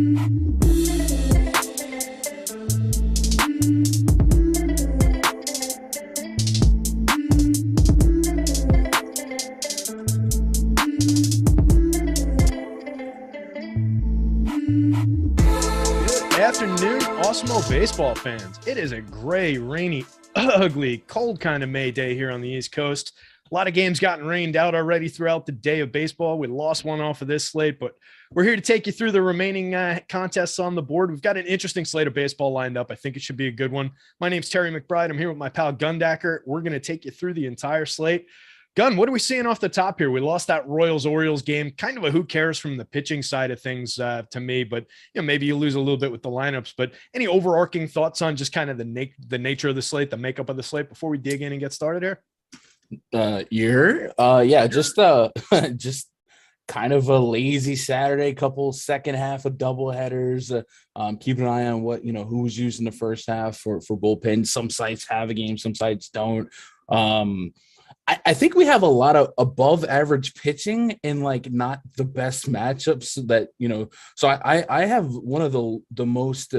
Afternoon, Awesemo baseball fans. It is a gray, rainy, ugly, cold kind of May day here on the East Coast. A lot of games gotten rained out already throughout the day of baseball. We lost one off of this slate, but we're here to take you through the remaining contests on the board. We've got an interesting slate of baseball lined up. I think it should be a good one. My name's Terry McBride. I'm here with my pal Gundacker. We're going to take you through the entire slate. Gun, what are we seeing off the top here? We lost that Royals-Orioles game. Kind of a who cares from the pitching side of things to me, but maybe you lose a little bit with the lineups. But any overarching thoughts on just kind of the nature of the slate, the makeup of the slate before we dig in and get started here? Just kind of a lazy Saturday, couple second half of double headers. Keep an eye on what, who's using the first half for bullpen. Some sites have a game, some sites don't. I think we have a lot of above average pitching and not the best matchups that, so I have one of the most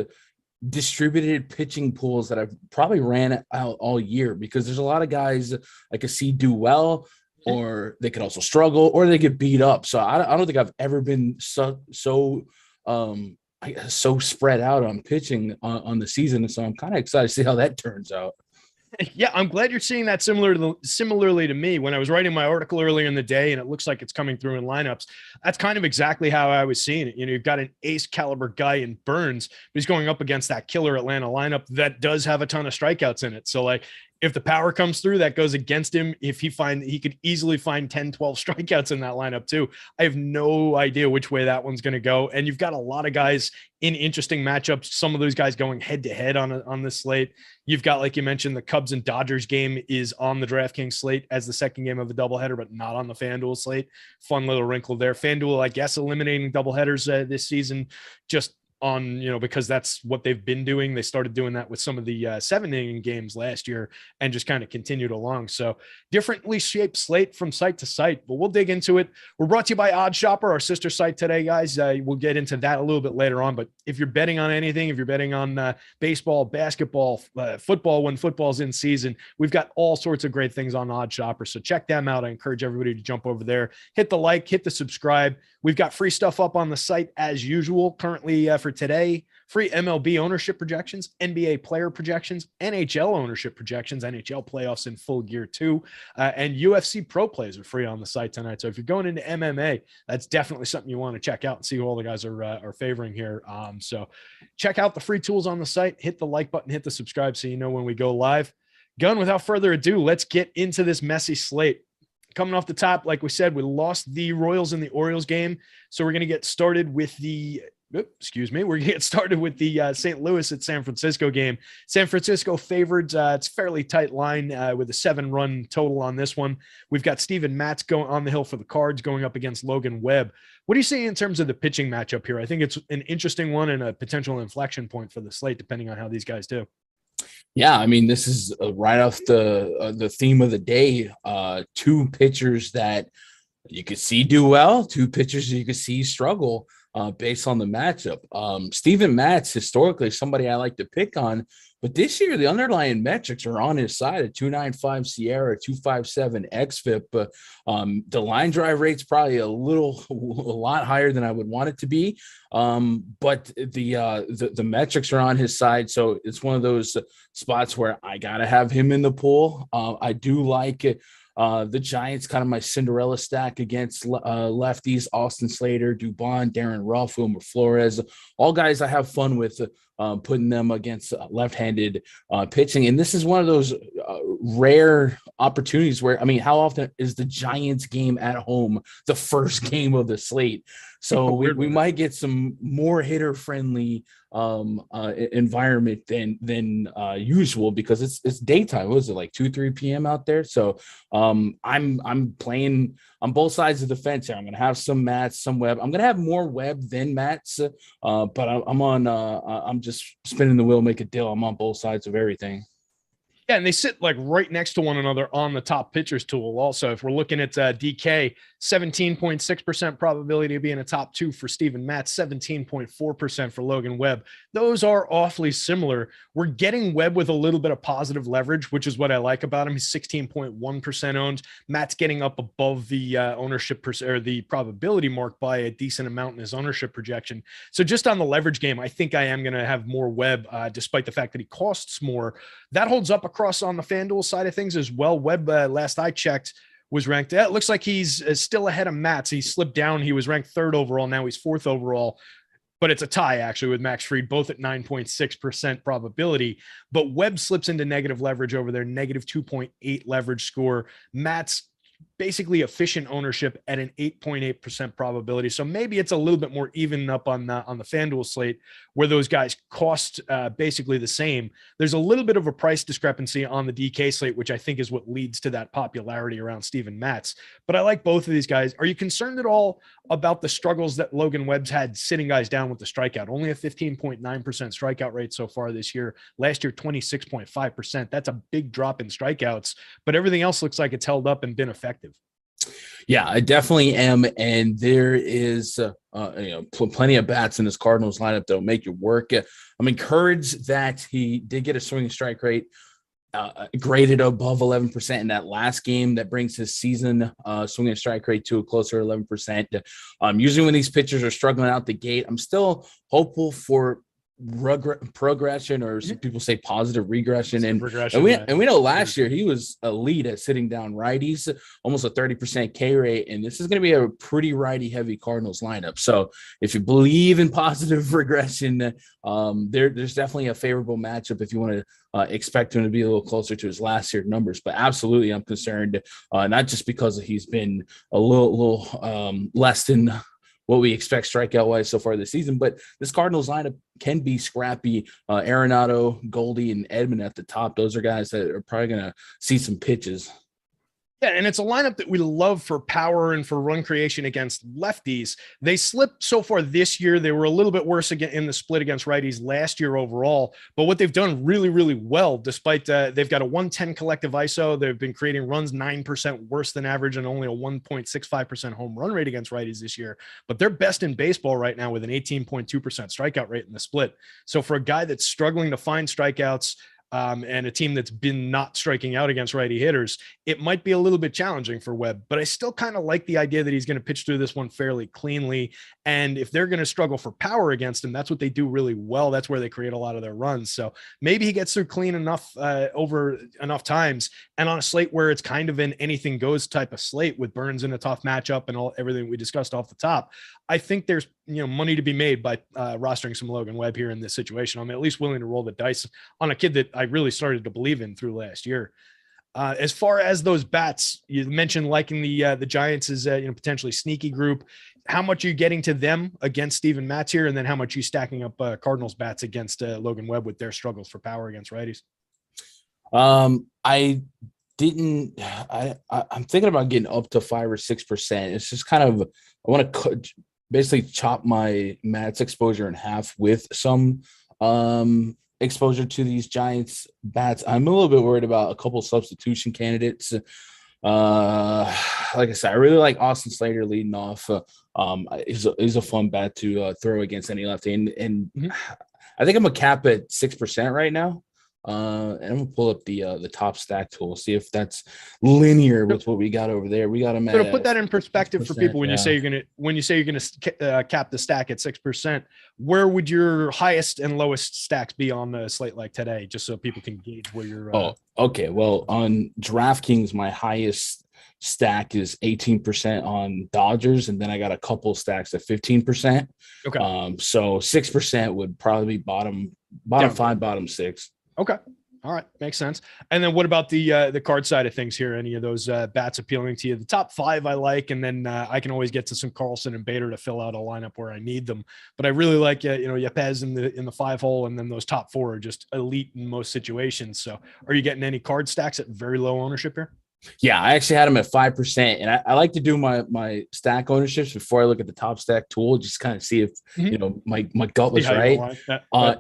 distributed pitching pools that I've probably ran out all year, because there's a lot of guys I could see do well, or they could also struggle, or they get beat up. So I don't think I've ever been so spread out on pitching on the season. And so I'm kind of excited to see how that turns out. Yeah, I'm glad you're seeing that similarly to me. When I was writing my article earlier in the day, and it looks like it's coming through in lineups, that's kind of exactly how I was seeing it. You've got an ace caliber guy in Burns, but he's going up against that killer Atlanta lineup that does have a ton of strikeouts in it. So if the power comes through, that goes against him. If he could easily find 10, 12 strikeouts in that lineup too. I have no idea which way that one's going to go. And you've got a lot of guys in interesting matchups. Some of those guys going head to head on this slate. You've got, like you mentioned, the Cubs and Dodgers game is on the DraftKings slate as the second game of a doubleheader, but not on the FanDuel slate. Fun little wrinkle there. FanDuel, I guess, eliminating doubleheaders this season, just on, because that's what they've been doing. They started doing that with some of the 7-inning games last year and just kind of continued along. So differently shaped slate from site to site, but we'll dig into it. We're brought to you by Oddshopper, our sister site today, guys. We'll get into that a little bit later on, but if you're betting on anything, if you're betting on baseball, basketball, football, when football's in season, we've got all sorts of great things on Oddshopper. So check them out. I encourage everybody to jump over there, hit the like, hit the subscribe. We've got free stuff up on the site as usual. Currently for today, free MLB ownership projections, NBA player projections, NHL ownership projections, NHL playoffs in full gear too, and UFC pro plays are free on the site tonight. So if you're going into MMA, that's definitely something you want to check out and see who all the guys are favoring here. So check out the free tools on the site, hit the like button, hit the subscribe so you know when we go live. Gun, without further ado, let's get into this messy slate. Coming off the top, like we said, we lost the Royals and the Orioles game. So we're going to get started with the We're going to get started with the St. Louis at San Francisco game. San Francisco favored. It's a fairly tight line with a 7-run total on this one. We've got Steven Matz going on the hill for the Cards going up against Logan Webb. What do you see in terms of the pitching matchup here? I think it's an interesting one and a potential inflection point for the slate, depending on how these guys do. Yeah, I mean, this is right off the theme of the day. Two pitchers that you could see do well, two pitchers you could see struggle based on the matchup. Steven Matz, historically, somebody I like to pick on, but this year the underlying metrics are on his side: a 2.95 Sierra, 2.57 xFIP. The line drive rate's probably a lot higher than I would want it to be, but the metrics are on his side, so it's one of those spots where I gotta have him in the pool. I do like it. The Giants, kind of my Cinderella stack against lefties: Austin Slater, Dubon, Darren Ruff, Wilmer Flores, all guys I have fun with putting them against left-handed pitching. And this is one of those rare opportunities where, I mean, how often is the Giants game at home the first game of the slate? So we might get some more hitter-friendly environment than usual, because it's daytime. What is it, like 2-3 p.m. out there? So I'm playing on both sides of the fence here. I'm going to have some Matz, some Webb. I'm going to have more Webb than Matz, but I'm just spinning the wheel, make a deal. I'm on both sides of everything. Yeah, and they sit like right next to one another on the top pitchers tool. Also, if we're looking at DK, 17.6% probability of being a top two for Steven Matz, 17.4% for Logan Webb. Those are awfully similar. We're getting Webb with a little bit of positive leverage, which is what I like about him. He's 16.1% owned. Matt's getting up above the ownership or the probability mark by a decent amount in his ownership projection. So just on the leverage game, I think I am going to have more Webb, despite the fact that he costs more. That holds up across on the FanDuel side of things as well. Webb, last I checked, was ranked. It looks like he's still ahead of Matz. He slipped down. He was ranked third overall. Now he's fourth overall, but it's a tie actually with Max Fried, both at 9.6% probability. But Webb slips into negative leverage over their negative 2.8 leverage score. Matt's basically efficient ownership at an 8.8% probability. So maybe it's a little bit more even up on the FanDuel slate where those guys cost basically the same. There's a little bit of a price discrepancy on the DK slate, which I think is what leads to that popularity around Steven Matz. But I like both of these guys. Are you concerned at all about the struggles that Logan Webb's had sitting guys down with the strikeout? Only a 15.9% strikeout rate so far this year. Last year, 26.5%. That's a big drop in strikeouts, but everything else looks like it's held up and been effective. Yeah, I definitely am. And there is plenty of bats in this Cardinals lineup that'll make it work. I'm encouraged that he did get a swinging strike rate graded above 11% in that last game. That brings his season swinging strike rate to a closer 11%. Usually when these pitchers are struggling out the gate, I'm still hopeful for progression, or some people say positive regression. And we know last year he was elite at sitting down righties, almost a 30% K rate. And this is going to be a pretty righty heavy Cardinals lineup. So if you believe in positive regression, there's definitely a favorable matchup if you want to expect him to be a little closer to his last year numbers. But absolutely, I'm concerned, not just because he's been a little less than what we expect strikeout wise so far this season, but this Cardinals lineup can be scrappy. Arenado, Goldie, and Edman at the top. Those are guys that are probably going to see some pitches. Yeah, and it's a lineup that we love for power and for run creation against lefties. They slipped so far this year. They were a little bit worse again in the split against righties last year overall. But what they've done really, really well, despite they've got a 110 collective ISO. They've been creating runs 9% worse than average and only a 1.65% home run rate against righties this year. But they're best in baseball right now with an 18.2% strikeout rate in the split. So for a guy that's struggling to find strikeouts, and a team that's been not striking out against righty hitters, it might be a little bit challenging for Webb, but I still kind of like the idea that he's going to pitch through this one fairly cleanly. And if they're going to struggle for power against him, that's what they do really well. That's where they create a lot of their runs. So maybe he gets through clean enough over enough times, and on a slate where it's kind of an anything goes type of slate with Burns in a tough matchup and everything we discussed off the top, I think there's money to be made by rostering some Logan Webb here in this situation. I'm at least willing to roll the dice on a kid that I really started to believe in through last year. As far as those bats, you mentioned liking the Giants as a potentially sneaky group. How much are you getting to them against Steven Matz here, and then how much are you stacking up Cardinals bats against Logan Webb with their struggles for power against righties? I'm thinking about getting up to 5 or 6%. It's just kind of, I want to basically chop my Matz exposure in half with some exposure to these Giants bats. I'm a little bit worried about a couple substitution candidates. Like I said, I really like Austin Slater leading off. He's a fun bat to throw against any lefty. And I think I'm a cap at 6% right now. And I'm gonna pull up the top stack tool, see if that's linear with what we got over there. We got them. So to put that in perspective for people, when you say you're gonna cap the stack at 6%, where would your highest and lowest stacks be on the slate like today, just so people can gauge where you're? Okay. Well, on DraftKings, my highest stack is 18% on Dodgers, and then I got a couple stacks at 15%. Okay. So 6% would probably be bottom 5, bottom 6. Okay. All right. Makes sense. And then what about the card side of things here? Any of those bats appealing to you? The top 5 I like, and then I can always get to some Carlson and Bader to fill out a lineup where I need them. But I really like Yepez in the 5 hole, and then those top 4 are just elite in most situations. So are you getting any card stacks at very low ownership here? Yeah, I actually had them at 5%, and I like to do my stack ownerships before I look at the top stack tool, just kind of see if my gut was right.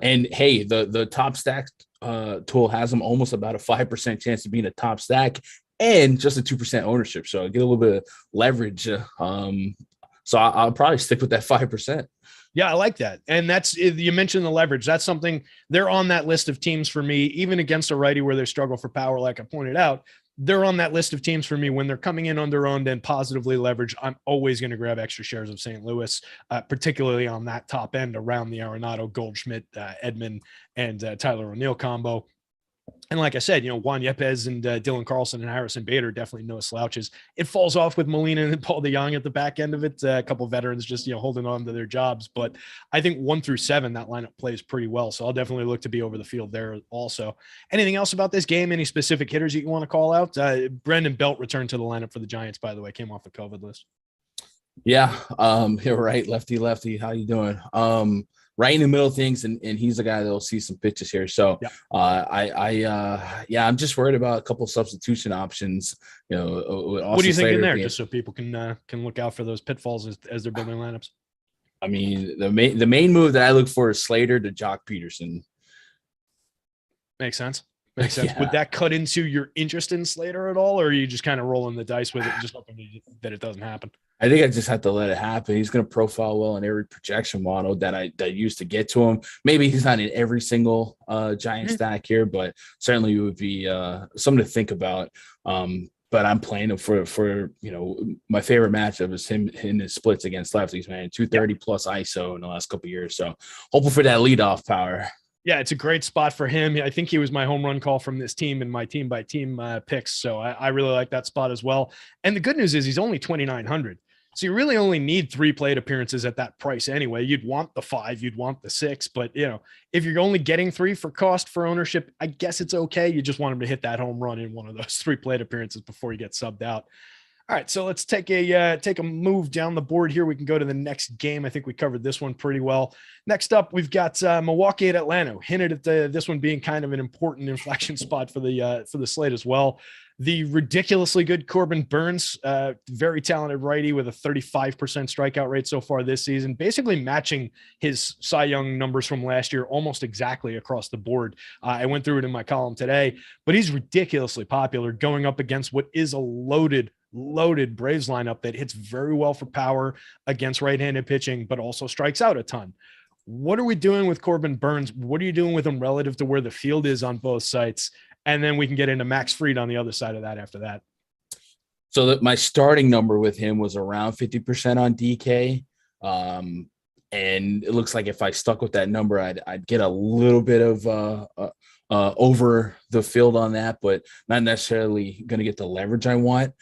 And hey, the top stack tool has him almost about a 5% chance of being a top stack and just a 2% ownership. So I get a little bit of leverage. So I'll probably stick with that 5%. Yeah, I like that. And that's, you mentioned the leverage. That's something, they're on that list of teams for me, even against a righty where they struggle for power, like I pointed out. They're on that list of teams for me when they're coming in under-owned and positively leveraged. I'm always going to grab extra shares of St. Louis, particularly on that top end around the Arenado, Goldschmidt, Edman, and Tyler O'Neill combo. And like I said, Juan Yepez and Dylan Carlson and Harrison Bader definitely no slouches. It falls off with Molina and Paul DeJong at the back end of it. A couple of veterans just, holding on to their jobs. But I think 1 through 7, that lineup plays pretty well. So I'll definitely look to be over the field there also. Anything else about this game? Any specific hitters you want to call out? Brendan Belt returned to the lineup for the Giants, by the way, came off the COVID list. Yeah. You're right. Lefty. How you doing? Right in the middle of things, and he's the guy that'll see some pitches here. So I'm just worried about a couple of substitution options. What do you think in there, just so people can look out for those pitfalls as they're building lineups? I mean, the main move that I look for is Slater to Jock Peterson. Makes sense. Yeah. Would that cut into your interest in Slater at all, or are you just kind of rolling the dice with it and just hoping that it doesn't happen? I think I just have to let it happen. He's going to profile well in every projection model that I used to get to him. Maybe he's not in every single Giant stack here, but certainly it would be something to think about. But I'm playing him for my favorite matchup is him in his splits against lefties, man. 230 plus ISO in the last couple of years. So hoping for that leadoff power. Yeah, it's a great spot for him. I think he was my home run call from this team in my team by team picks. So I really like that spot as well. And the good news is he's only 2,900. So you really only need 3 plate appearances at that price anyway. You'd want the 5, you'd want the 6, but if you're only getting 3 for cost for ownership, I guess it's okay. You just want him to hit that home run in one of those 3 plate appearances before he gets subbed out. All right, so let's take a move down the board here. We can go to the next game. I think we covered this one pretty well. Next up, we've got Milwaukee at Atlanta. Hinted at this one being kind of an important inflection spot for the slate as well. The ridiculously good Corbin Burns, very talented righty with a 35% strikeout rate so far this season, basically matching his Cy Young numbers from last year almost exactly across the board. I went through it in my column today, but he's ridiculously popular going up against what is a loaded Braves lineup that hits very well for power against right-handed pitching, but also strikes out a ton. What are we doing with Corbin Burns? What are you doing with him relative to where the field is on both sites? And then we can get into Max Fried on the other side of that after that. So that my starting number with him was around 50% on DK. And it looks like if I stuck with that number, I'd get a little bit of over the field on that, but not necessarily going to get the leverage I want.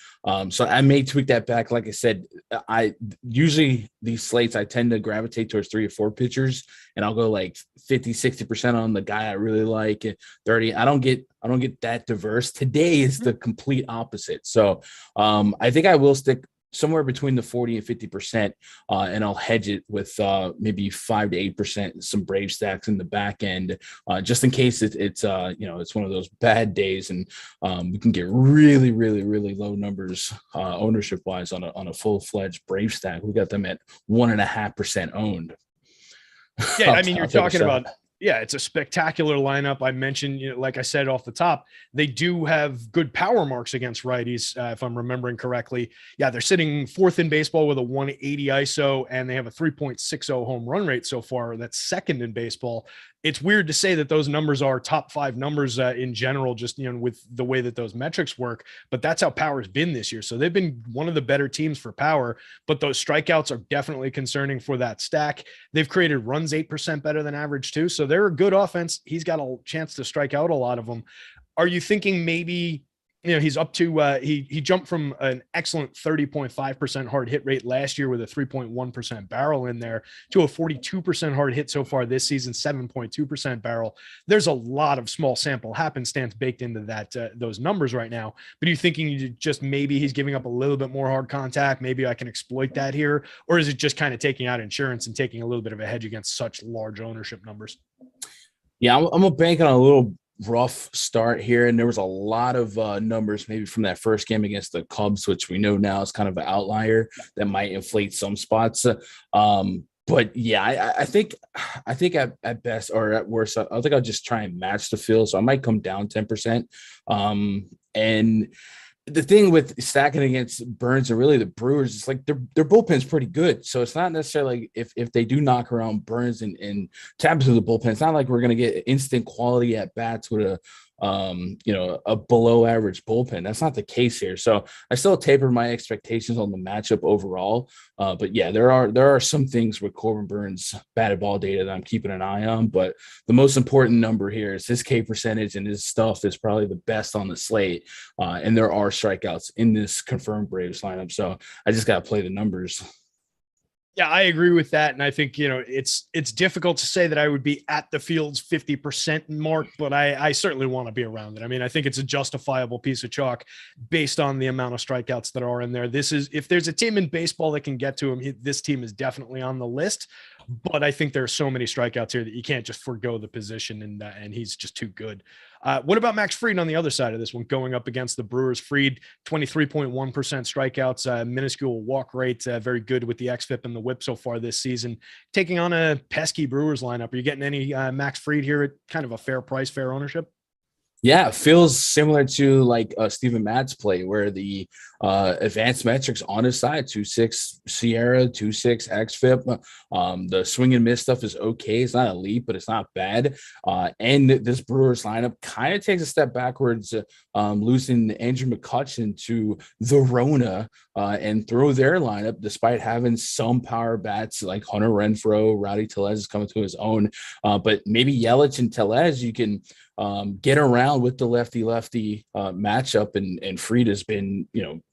So I may tweak that back. Like I said, I usually these slates, I tend to gravitate towards 3 or 4 pitchers, and I'll go like 50, 60% on the guy I really like, and 30. I don't get that diverse. Today is the complete opposite. So I think I will stick somewhere between the 40 and 50%, and I'll hedge it with maybe 5 to 8%, some Brave stacks in the back end, just in case it's one of those bad days, and we can get really, really, really low numbers ownership wise on a full-fledged Brave stack. We got them at 1.5% owned. Yeah, I mean, you're talking about. Yeah, it's a spectacular lineup. I mentioned, like I said off the top, they do have good power marks against righties, if I'm remembering correctly. Yeah, they're sitting 4th in baseball with a 180 ISO, and they have a 3.60 home run rate so far. That's 2nd in baseball. It's weird to say that those numbers are top 5 numbers in general, just with the way that those metrics work. But that's how power's been this year. So they've been one of the better teams for power. But those strikeouts are definitely concerning for that stack. They've created runs 8% better than average too. So they're a good offense. He's got a chance to strike out a lot of them. Are you thinking maybe? He's up to he jumped from an excellent 30.5% hard hit rate last year with a 3.1% barrel in there to a 42% hard hit so far this season, 7.2% barrel. There's a lot of small sample happenstance baked into that those numbers right now. But are you thinking you just maybe he's giving up a little bit more hard contact? Maybe I can exploit that here, or is it just kind of taking out insurance and taking a little bit of a hedge against such large ownership numbers? Yeah, I'm a bank on a little rough start here, and there was a lot of numbers maybe from that first game against the Cubs, which we know now is kind of an outlier that might inflate some spots. But yeah, I think at best or at worst, I think I'll just try and match the field. So I might come down 10%. And the thing with stacking against Burns and really the Brewers is like their bullpen's pretty good. So it's not necessarily like if they do knock around Burns and tap into the bullpen, it's not like we're gonna get instant quality at bats with a below average bullpen. That's not the case here. So I still taper my expectations on the matchup overall. But yeah, there are some things with Corbin Burns batted ball data that I'm keeping an eye on. But the most important number here is his K percentage, and his stuff is probably the best on the slate. And there are strikeouts in this confirmed Braves lineup. So I just got to play the numbers. Yeah, I agree with that. And I think, it's difficult to say that I would be at the field's 50% mark, but I certainly want to be around it. I mean, I think it's a justifiable piece of chalk based on the amount of strikeouts that are in there. If there's a team in baseball that can get to him, this team is definitely on the list. But I think there are so many strikeouts here that you can't just forego the position, and he's just too good. What about Max Fried on the other side of this one, going up against the Brewers? Fried, 23.1% strikeouts, minuscule walk rate, very good with the xFIP and the WHIP so far this season. Taking on a pesky Brewers lineup, are you getting any Max Fried here at kind of a fair price, fair ownership? Yeah, it feels similar to like Steven Matt's play, where the advanced metrics on his side, 2.6 Sierra, 2.6 xFIP. The swing and miss stuff is okay. It's not elite, but it's not bad. And this Brewers lineup kind of takes a step backwards, losing Andrew McCutchen to the Rona and throw their lineup, despite having some power bats like Hunter Renfroe, Rowdy Tellez is coming to his own. But maybe Yelich and Tellez, you can get around with the lefty matchup, and Fried has been,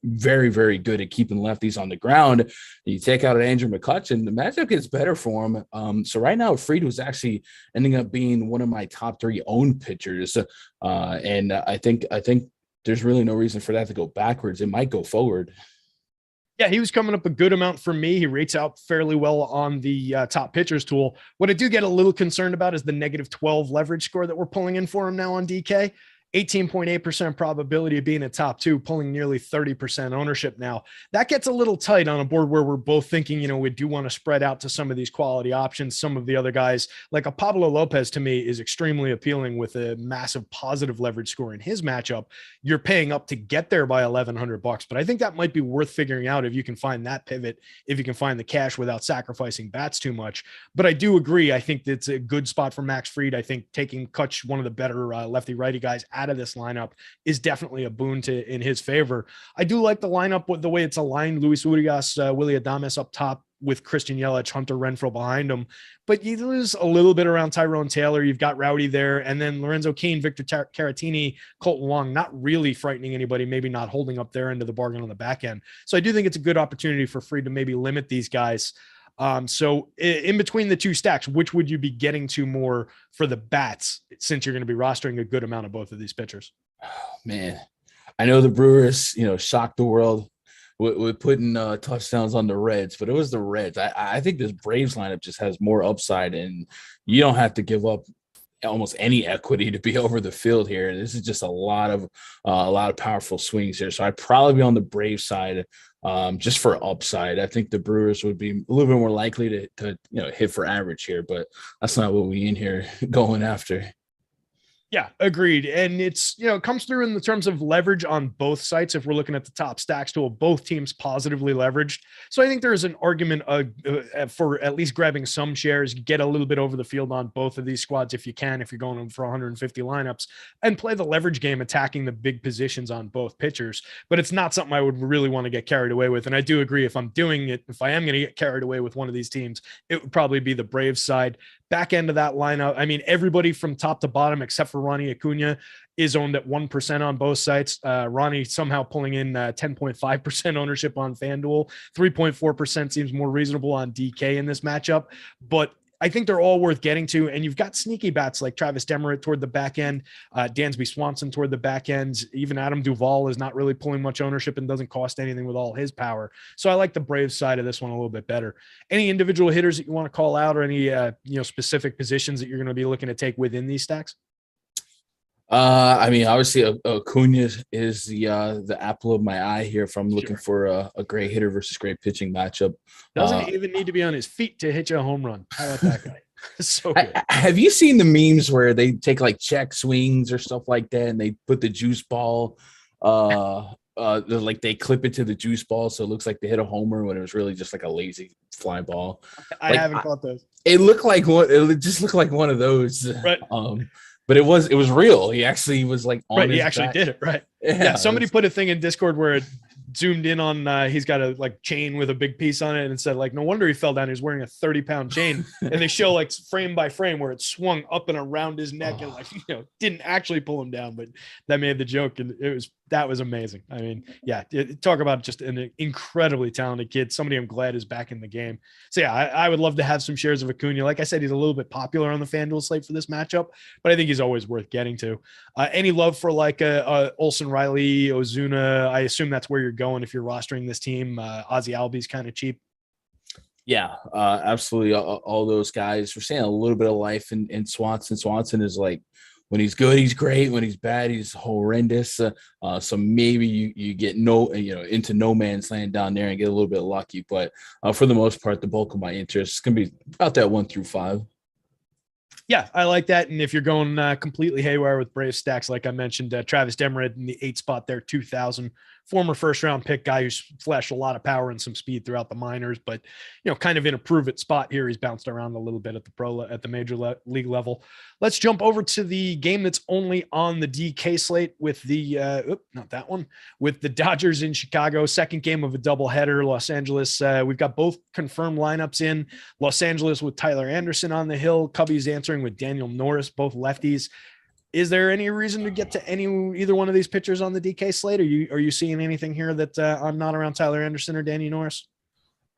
very, very good at keeping lefties on the ground. You take out Andrew McCutchen, the matchup gets better for him. So right now, Fried was actually ending up being one of my top 3 owned pitchers, and I think there's really no reason for that to go backwards. It might go forward. Yeah, he was coming up a good amount for me. He rates out fairly well on the top pitchers tool. What I do get a little concerned about is the -12 leverage score that we're pulling in for him now on DK. 18.8% probability of being a top 2, pulling nearly 30% ownership now. That gets a little tight on a board where we're both thinking, we do want to spread out to some of these quality options. Some of the other guys, like a Pablo Lopez, to me is extremely appealing with a massive positive leverage score in his matchup. You're paying up to get there by $1,100, but I think that might be worth figuring out if you can find that pivot, if you can find the cash without sacrificing bats too much. But I do agree. I think it's a good spot for Max Fried. I think taking Kutch, one of the better lefty-righty guys, out of this lineup is definitely a boon in his favor. I do like the lineup with the way it's aligned. Luis Urias, Willy Adames up top with Christian Yelich, Hunter Renfroe behind him. But you lose a little bit around Tyrone Taylor. You've got Rowdy there, and then Lorenzo Cain, Victor Caratini, Colton Wong, not really frightening anybody, maybe not holding up their end of the bargain on the back end. So I do think it's a good opportunity for Fried to maybe limit these guys. So in between the two stacks, which would you be getting to more for the bats, since you're going to be rostering a good amount of both of these pitchers? Oh, man, I know the Brewers, shocked the world with putting touchdowns on the Reds, but it was the Reds. I think this Braves lineup just has more upside, and you don't have to give up almost any equity to be over the field here. This is just a lot of powerful swings here. So I'd probably be on the Braves side, just for upside. I think the Brewers would be a little bit more likely to hit for average here, but that's not what we in here going after. Yeah, agreed. And it's, it comes through in the terms of leverage on both sites. If we're looking at the top stacks tool, both teams positively leveraged. So I think there's an argument for at least grabbing some shares, get a little bit over the field on both of these squads if you can, if you're going for 150 lineups, and play the leverage game, attacking the big positions on both pitchers. But it's not something I would really want to get carried away with. And I do agree, if I'm doing it, if I am going to get carried away with one of these teams, it would probably be the Braves side. Back end of that lineup, I mean, everybody from top to bottom except for Ronnie Acuna is owned at 1% on both sites. Ronnie somehow pulling in 10.5% ownership on FanDuel. 3.4% seems more reasonable on DK in this matchup, but I think they're all worth getting to. And you've got sneaky bats like Travis Demeritte toward the back end, Dansby Swanson toward the back end. Even Adam Duvall is not really pulling much ownership and doesn't cost anything with all his power. So I like the Braves side of this one a little bit better. Any individual hitters that you want to call out, or any specific positions that you're going to be looking to take within these stacks? I mean, obviously, Acuna is the apple of my eye here if I'm looking for a great hitter versus great pitching matchup. Doesn't even need to be on his feet to hit you a home run. How about that guy? So good. Have you seen the memes where they take like check swings or stuff like that, and they put the juice ball, like they clip it to the juice ball, so it looks like they hit a homer when it was really just like a lazy fly ball. I haven't caught those. It looked like one. It just looked like one of those. Right. But it was real. He actually was like on. Right. His He actually back. did it. Right. Yeah. Somebody put a thing in Discord where it zoomed in on he's got a like chain with a big piece on it and said like, no wonder he fell down. He was wearing a 30-pound chain. And they show like frame by frame where it swung up and around his neck and like, didn't actually pull him down, but that made the joke. And that was amazing. I mean, yeah, talk about just an incredibly talented kid. Somebody I'm glad is back in the game. So yeah, I would love to have some shares of Acuna. Like I said, he's a little bit popular on the FanDuel slate for this matchup, but I think he's always worth getting to. Any love for like Olsen, Riley, Ozuna? I assume that's where you're going if you're rostering this team. Ozzy Albies kind of cheap. Yeah, absolutely. All those guys. We're seeing a little bit of life in Swanson. Swanson is like, when he's good, he's great. When he's bad, he's horrendous. So maybe you get into no man's land down there and get a little bit lucky. But for the most part, the bulk of my interest is going to be about that 1 through 5. Yeah, I like that. And if you're going completely haywire with Brave stacks, like I mentioned, Travis Demeritte in the 8 spot there, 2,000, former first-round pick guy who's flashed a lot of power and some speed throughout the minors, but kind of in a prove-it spot here. He's bounced around a little bit at the major league level. Let's jump over to the game that's only on the DK slate with the not that one, with the Dodgers in Chicago. Second game of a doubleheader. Los Angeles. We've got both confirmed lineups in. Los Angeles with Tyler Anderson on the hill. Cubbies answering with Daniel Norris, both lefties. Is there any reason to get to either one of these pitchers on the DK slate? Are you seeing anything here that I'm not around Tyler Anderson or Danny Norris?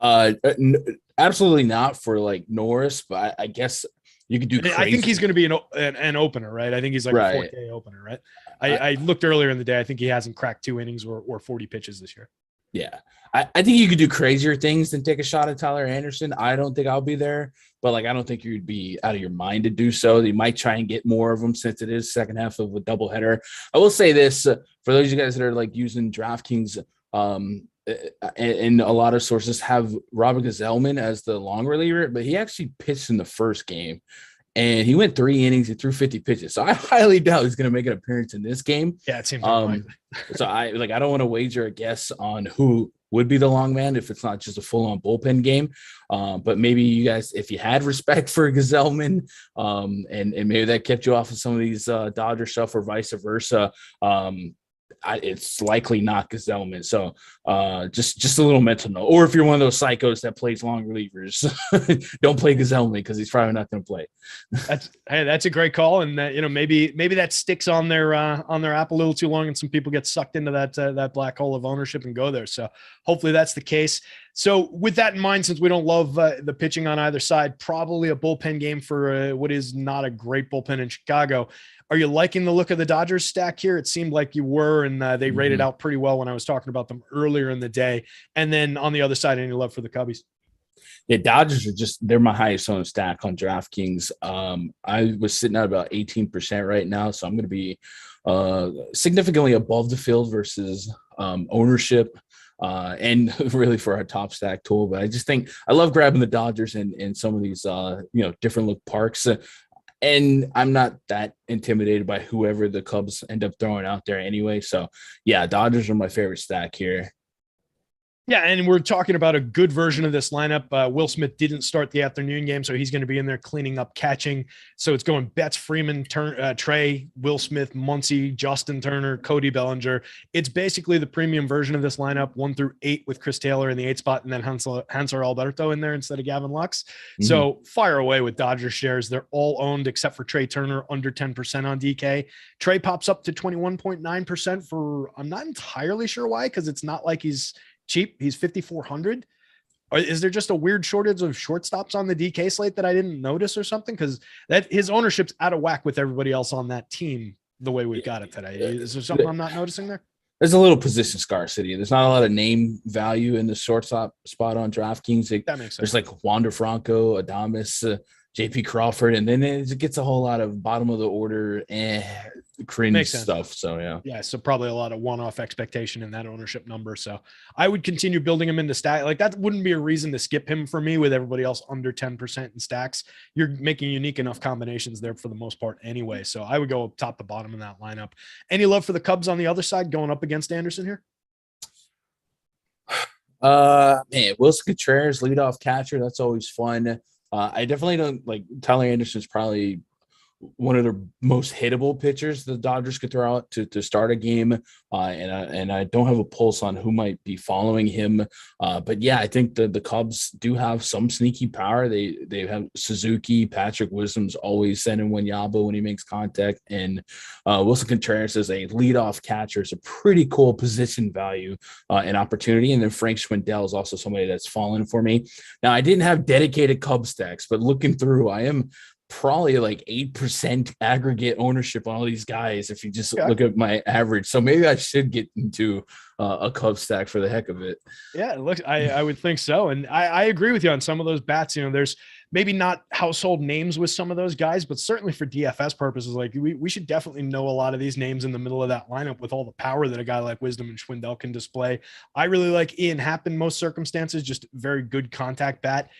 Absolutely not for like Norris, but I guess you could do. Crazy. I think he's going to be an opener, right? I think he's like a 4K opener, right? I looked earlier in the day. I think he hasn't cracked 2 innings or 40 pitches this year. Yeah. I think you could do crazier things than take a shot at Tyler Anderson. I don't think I'll be there, but like I don't think you'd be out of your mind to do so. You might try and get more of them since it is second half of a doubleheader. I will say this for those of you guys that are like using DraftKings, and a lot of sources have Robert Gsellman as the long reliever, but he actually pitched in the first game. And he went 3 innings and threw 50 pitches. So I highly doubt he's going to make an appearance in this game. Yeah, it seems unlikely. So I don't want to wager a guess on who would be the long man if it's not just a full-on bullpen game. But maybe you guys, if you had respect for Gsellman, and maybe that kept you off of some of these Dodger stuff or vice versa, it's likely not Gsellman. So just a little mental note. Or if you're one of those psychos that plays long relievers, don't play Gsellman because he's probably not going to play. That's a great call. And maybe that sticks on their app a little too long and some people get sucked into that black hole of ownership and go there. So hopefully that's the case. So with that in mind, since we don't love the pitching on either side, probably a bullpen game for what is not a great bullpen in Chicago. Are you liking the look of the Dodgers stack here? It seemed like you were, and they rated out pretty well when I was talking about them earlier in the day. And then on the other side, any love for the Cubbies? Yeah, Dodgers they're my highest owned stack on DraftKings. I was sitting at about 18% right now, so I'm going to be significantly above the field versus ownership. And really for our top stack tool, but I just think I love grabbing the Dodgers in some of these different look parks. And I'm not that intimidated by whoever the Cubs end up throwing out there anyway. So, yeah, Dodgers are my favorite stack here. Yeah, and we're talking about a good version of this lineup. Will Smith didn't start the afternoon game, so he's going to be in there cleaning up catching. So it's going Betts, Freeman, Trey, Will Smith, Muncy, Justin Turner, Cody Bellinger. It's basically the premium version of this lineup, 1 through 8 with Chris Taylor in the 8 spot and then Hanser Alberto in there instead of Gavin Lux. Mm-hmm. So fire away with Dodgers shares. They're all owned except for Trey Turner, under 10% on DK. Trey pops up to 21.9% for, I'm not entirely sure why, because it's not like he's cheap. He's 5,400. Is there just a weird shortage of shortstops on the DK slate that I didn't notice or something? Because that his ownership's out of whack with everybody else on that team the way we've got it today. Is there something I'm not noticing there? There's a little position scarcity. There's not a lot of name value in the shortstop spot on DraftKings. That makes sense. There's like Wander Franco, Adames, JP Crawford, and then it gets a whole lot of bottom of the order cringe stuff. So yeah. Yeah, so probably a lot of one-off expectation in that ownership number. So I would continue building him into stack. Like that wouldn't be a reason to skip him for me with everybody else under 10% in stacks. You're making unique enough combinations there for the most part anyway. So I would go top to bottom in that lineup. Any love for the Cubs on the other side going up against Anderson here? Man, Wilson Contreras, leadoff catcher. That's always fun. I definitely don't like Tyler Anderson's probably one of the most hittable pitchers the Dodgers could throw out to start a game. And I don't have a pulse on who might be following him. But yeah, I think the Cubs do have some sneaky power. They have Suzuki, Patrick Wisdom's always sending Wanyaba when he makes contact. And Wilson Contreras as a leadoff catcher is a pretty cool position value and opportunity. And then Frank Schwindel is also somebody that's fallen for me. Now, I didn't have dedicated Cubs stacks, but looking through, I am probably like 8% aggregate ownership on all these guys if you just look at my average. So maybe I should get into a Cubs stack for the heck of it. Yeah, look, I would think so. And I agree with you on some of those bats. You know, there's maybe not household names with some of those guys, but certainly for DFS purposes, like we should definitely know a lot of these names in the middle of that lineup with all the power that a guy like Wisdom and Schwindel can display. I really like Ian Happ in most circumstances, just very good contact bat.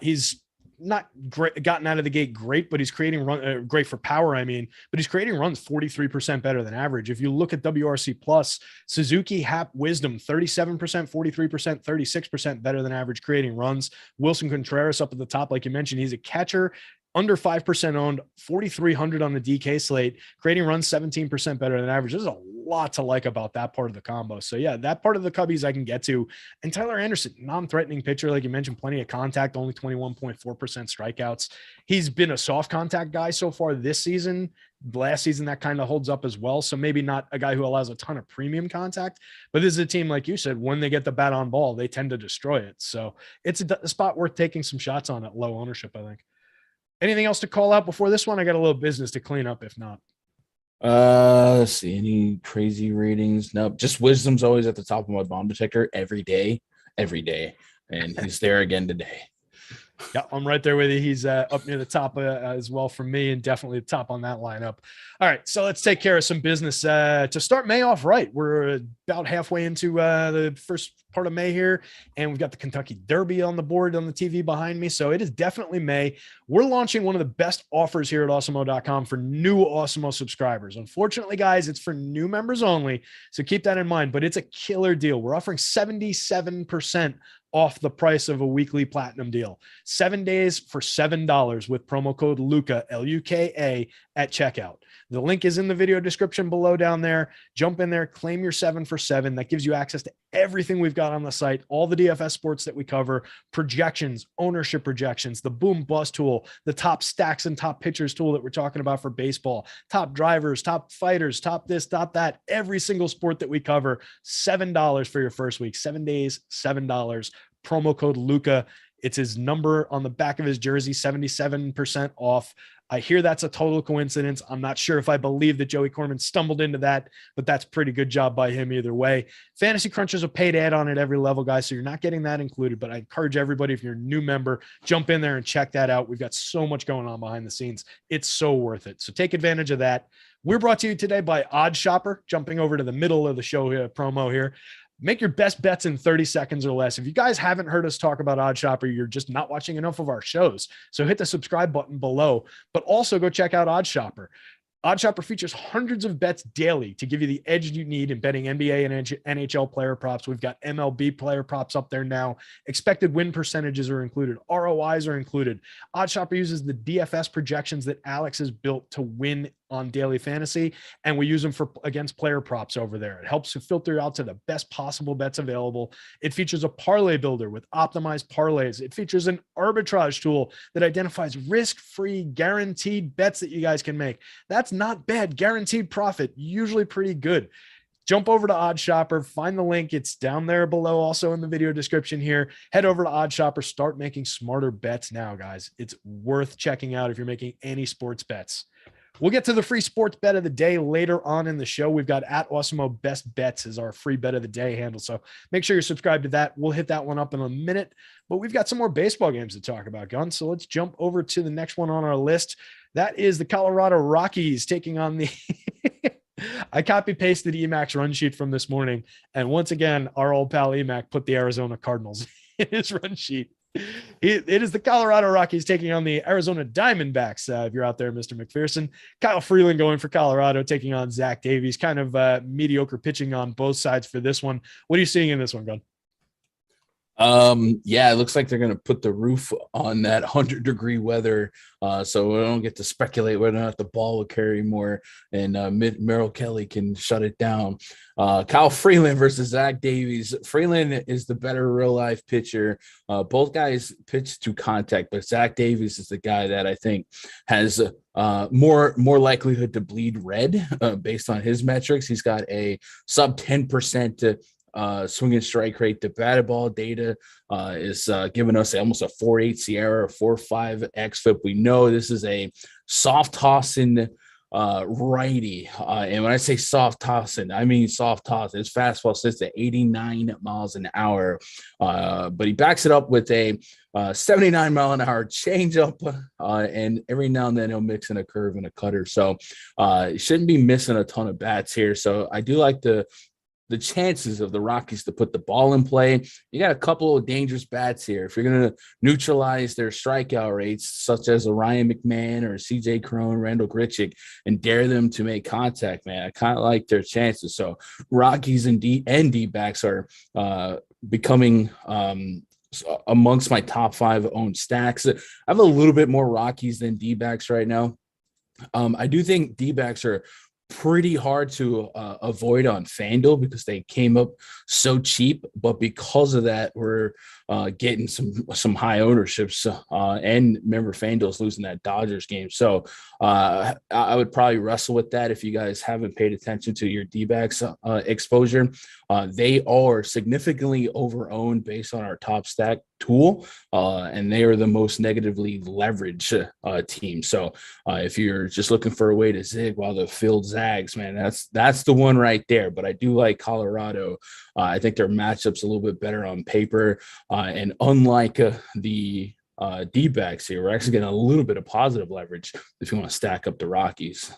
He's not great, gotten out of the gate great, but he's creating great for power. I mean, but he's creating runs 43% better than average. If you look at WRC plus, Suzuki, Happ, Wisdom, 37%, 43%, 36% better than average creating runs. Wilson Contreras up at the top, like you mentioned, he's a catcher, under 5% owned, 4,300 on the DK slate, creating runs 17% better than average. There's a lot to like about that part of the combo. So yeah, that part of the Cubbies I can get to. And Tyler Anderson, non-threatening pitcher, like you mentioned, plenty of contact, only 21.4% strikeouts. He's been a soft contact guy so far this season. Last season, that kind of holds up as well. So maybe not a guy who allows a ton of premium contact, but this is a team, like you said, when they get the bat on ball, they tend to destroy it. So it's a spot worth taking some shots on at low ownership, I think. Anything else to call out before this one? I got a little business to clean up if not. Let's see, any crazy ratings? No, just Wisdom's always at the top of my bomb detector every day. And he's there again today. Yeah, I'm right there with you. He's up near the top as well for me, and definitely the top on that lineup. All right, so let's take care of some business to start May off right. We're about halfway into the first part of May here, and we've got the Kentucky Derby on the board on the TV behind me. So it is definitely May. We're launching one of the best offers here at Awesemo.com for new Awesemo subscribers. Unfortunately, guys, it's for new members only, so keep that in mind, but it's a killer deal. We're offering 77% off the price of a weekly platinum deal. 7 days for $7 with promo code Luka, Luka, at checkout. The link is in the video description below down there. Jump in there, claim your 7 for 7. That gives you access to everything we've got on the site, all the DFS sports that we cover, projections, ownership projections, the boom bust tool, the top stacks and top pitchers tool that we're talking about for baseball, top drivers, top fighters, top this, top that, every single sport that we cover. $7 for your first week, 7 days, $7. Promo code Luka. It's his number on the back of his jersey, 77% off. I hear that's a total coincidence. I'm not sure if I believe that Joey Corman stumbled into that, but that's pretty good job by him either way. Fantasy Crunch is a paid add-on at every level, guys, so you're not getting that included, but I encourage everybody, if you're a new member, jump in there and check that out. We've got so much going on behind the scenes. It's so worth it. So take advantage of that. We're brought to you today by Oddshopper, jumping over to the middle of the show here, promo here. Make your best bets in 30 seconds or less. If you guys haven't heard us talk about Oddshopper, you're just not watching enough of our shows. So hit the subscribe button below, but also go check out Oddshopper. Oddshopper features hundreds of bets daily to give you the edge you need in betting NBA and NHL player props. We've got MLB player props up there now. Expected win percentages are included. ROIs are included. Oddshopper uses the DFS projections that Alex has built to win on daily fantasy, and we use them for against player props over there. It helps to filter out to the best possible bets available. It features a parlay builder with optimized parlays. It features an arbitrage tool that identifies risk-free guaranteed bets that you guys can make. That's not bad. Guaranteed profit, usually pretty good. Jump over to Oddshopper, find the link. It's down there below, also in the video description here. Head over to Oddshopper, start making smarter bets now, guys. It's worth checking out if you're making any sports bets. We'll get to the free sports bet of the day later on in the show. We've got at Awesemo Best Bets as our free bet of the day handle. So make sure you're subscribed to that. We'll hit that one up in a minute, but we've got some more baseball games to talk about, Gun. So let's jump over to the next one on our list. That is the Colorado Rockies taking on the I copy pasted Emac's run sheet from this morning, and once again, our old pal Emac put the Arizona Cardinals in his run sheet. It is the Colorado Rockies taking on the Arizona Diamondbacks. If you're out there, Mr. McPherson, Kyle Freeland going for Colorado, taking on Zach Davies. Kind of mediocre pitching on both sides for this one. What are you seeing in this one, Gun? Yeah, it looks like they're going to put the roof on that 100-degree weather, so we don't get to speculate whether or not the ball will carry more, and Merrill Kelly can shut it down. Kyle Freeland versus Zach Davies. Freeland is the better real-life pitcher. Both guys pitch to contact, but Zach Davies is the guy that I think has more likelihood to bleed red based on his metrics. He's got a sub 10% swing and strike rate. The batted ball data is giving us almost a 4.8 Sierra, 4.5 xFIP. We know this is a soft tossing righty. And when I say soft tossing, I mean soft toss. His fastball sits at 89 miles an hour. But he backs it up with a 79 mile an hour changeup. And every now and then he'll mix in a curve and a cutter. So he shouldn't be missing a ton of bats here. So I do like the chances of the Rockies to put the ball in play. You got a couple of dangerous bats here. If you're going to neutralize their strikeout rates, such as a Ryan McMahon or CJ Cron, Randall Grichuk, and dare them to make contact, man, I kind of like their chances. So Rockies and D-backs are becoming amongst my top 5 owned stacks. I have a little bit more Rockies than D-backs right now. I do think D-backs are pretty hard to avoid on FanDuel because they came up so cheap, but because of that, we're getting some high ownerships. And remember, FanDuel's losing that Dodgers game, so I would probably wrestle with that if you guys haven't paid attention to your D-backs exposure. They are significantly over-owned based on our top stack tool, and they are the most negatively leveraged team. So if you're just looking for a way to zig while the field zags, man, that's the one right there. But I do like Colorado. I think their matchup's a little bit better on paper, and unlike the D-backs here, we're actually getting a little bit of positive leverage if you want to stack up the Rockies.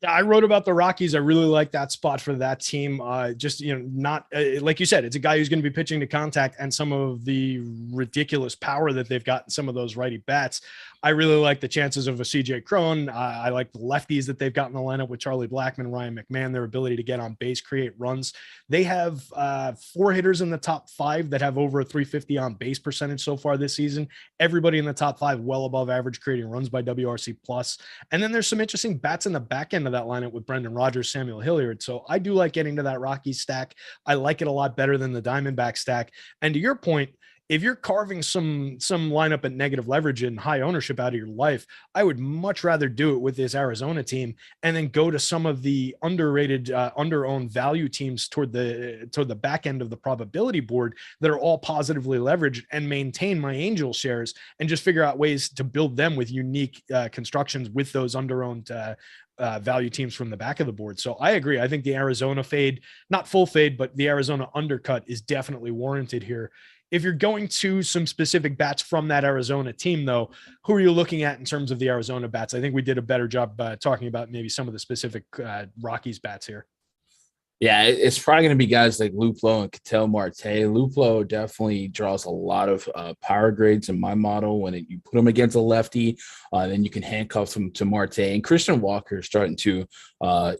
I wrote about the Rockies. I really like that spot for that team. Just, not like you said, it's a guy who's going to be pitching to contact, and some of the ridiculous power that they've got in some of those righty bats. I really like the chances of a CJ Cron. I like the lefties that they've got in the lineup with Charlie Blackmon, Ryan McMahon, their ability to get on base, create runs. They have 4 hitters in the top 5 that have over a 350 on base percentage so far this season. Everybody in the top 5 well above average, creating runs by WRC plus. And then there's some interesting bats in the back end of that lineup with Brendan Rodgers, Samuel Hilliard. So I do like getting to that Rockies stack. I like it a lot better than the Diamondback stack. And to your point, if you're carving some lineup at negative leverage and high ownership out of your life, I would much rather do it with this Arizona team and then go to some of the underrated, under-owned value teams toward the back end of the probability board that are all positively leveraged, and maintain my angel shares and just figure out ways to build them with unique constructions with those under-owned value teams from the back of the board. So I agree. I think the Arizona fade, not full fade, but the Arizona undercut is definitely warranted here. If you're going to some specific bats from that Arizona team, though, who are you looking at in terms of the Arizona bats? I think we did a better job talking about maybe some of the specific Rockies bats here. Yeah, it's probably going to be guys like Luplow and Ketel Marte. Luplow definitely draws a lot of power grades in my model. When you put him against a lefty, then you can handcuff him to Marte. And Christian Walker is starting to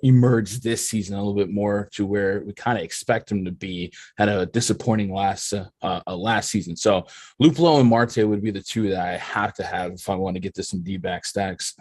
emerge this season a little bit more to where we kind of expect him to be. Had a disappointing last season. So Luplow and Marte would be the 2 that I have to have if I want to get to some D-back stacks.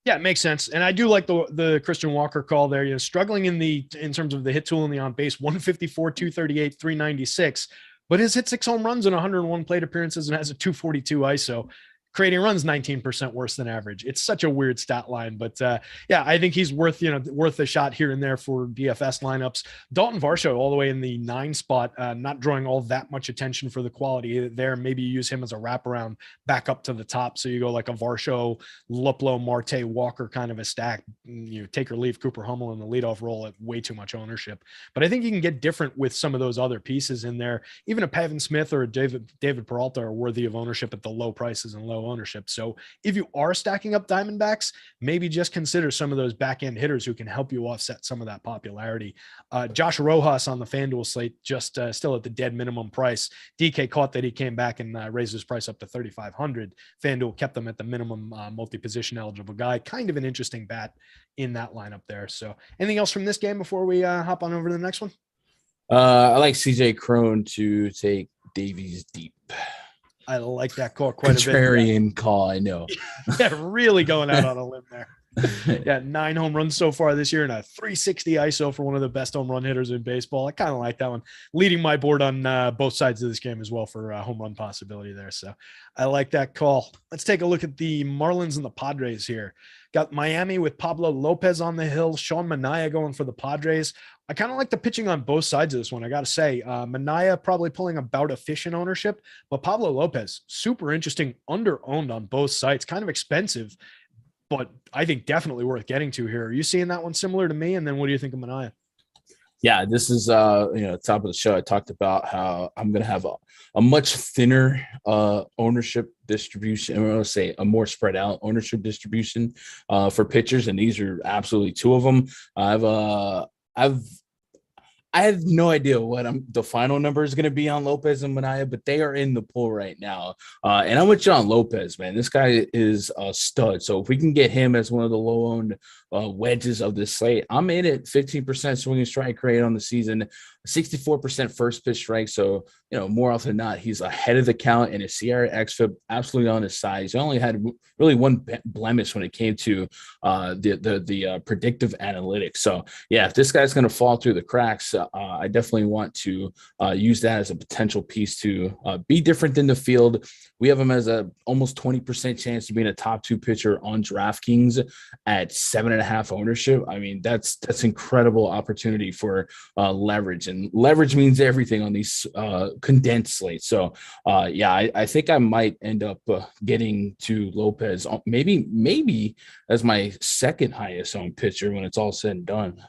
Yeah, it makes sense. And I do like the Christian Walker call there. Struggling in terms of the hit tool and the on base, 154, 238, 396, but his hit 6 home runs in 101 plate appearances and has a 242 ISO. Creating runs 19% worse than average. It's such a weird stat line, but yeah, I think he's worth a shot here and there for DFS lineups. Dalton Varsho all the way in the 9 spot, not drawing all that much attention for the quality there. Maybe you use him as a wraparound back up to the top. So you go like a Varsho, Luplow, Marte, Walker kind of a stack. You take or leave Cooper Hummel in the leadoff role at way too much ownership. But I think you can get different with some of those other pieces in there. Even a Pavin Smith or a David Peralta are worthy of ownership at the low prices and low low ownership. So if you are stacking up Diamondbacks, maybe just consider some of those back end hitters who can help you offset some of that popularity. Josh Rojas on the FanDuel slate, just still at the dead minimum price. DK caught that he came back and raised his price up to 3,500. FanDuel kept them at the minimum multi-position eligible guy. Kind of an interesting bat in that lineup there. So anything else from this game before we hop on over to the next one? I like CJ Crone to take Davies deep. I like that call quite a bit. Contrarian call, I know. Yeah, really going out on a limb there. Yeah, 9 home runs so far this year and a 360 ISO for one of the best home run hitters in baseball. I kind of like that one. Leading my board on both sides of this game as well for home run possibility there. So I like that call. Let's take a look at the Marlins and the Padres here. Got Miami with Pablo Lopez on the hill. Sean Manaea going for the Padres. I kind of like the pitching on both sides of this one. I got to say, Manaea probably pulling about efficient ownership, but Pablo Lopez, super interesting, under-owned on both sides, kind of expensive, but I think definitely worth getting to here. Are you seeing that one similar to me? And then what do you think of Manaea? Yeah, this is top of the show. I talked about how I'm going to have a much thinner ownership distribution. I'm going to say a more spread out ownership distribution for pitchers, and these are absolutely two of them. I have no idea what the final number is going to be on Lopez and Manaea, but they are in the pool right now. And I'm with John Lopez, man. This guy is a stud. So if we can get him as one of the low-owned wedges of this slate, I'm in it. 15% swinging strike rate on the season, 64% first pitch strike. So, more often than not, he's ahead of the count, and his Sierra xFIP absolutely on his side. He only had really one blemish when it came to the predictive analytics. So, yeah, if this guy's going to fall through the cracks, I definitely want to use that as a potential piece to be different than the field. We have him as a almost 20% chance to being a top 2 pitcher on DraftKings at 7.5 ownership. I mean, that's incredible opportunity for leverage, and leverage means everything on these condensed slates. So, I think I might end up getting to Lopez, maybe as my second highest owned pitcher when it's all said and done.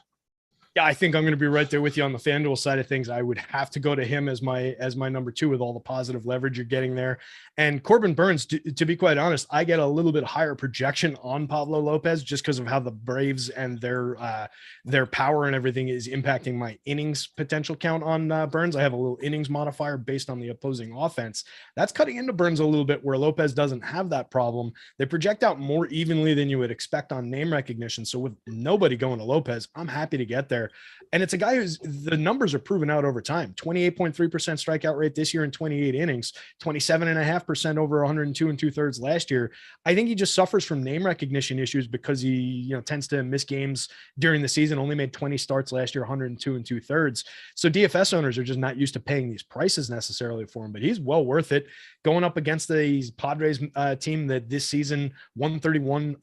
Yeah, I think I'm going to be right there with you on the FanDuel side of things. I would have to go to him as my number 2 with all the positive leverage you're getting there. And Corbin Burns, to be quite honest, I get a little bit higher projection on Pablo Lopez just because of how the Braves and their power and everything is impacting my innings potential count on Burns. I have a little innings modifier based on the opposing offense. That's cutting into Burns a little bit where Lopez doesn't have that problem. They project out more evenly than you would expect on name recognition. So with nobody going to Lopez, I'm happy to get there. And it's a guy who's the numbers are proven out over time. 28.3% strikeout rate this year in 28 innings, 27.5% over 102 2/3 last year. I think he just suffers from name recognition issues because he, tends to miss games during the season. Only made 20 starts last year, 102 2/3. So DFS owners are just not used to paying these prices necessarily for him, but he's well worth it. Going up against the Padres team that this season 131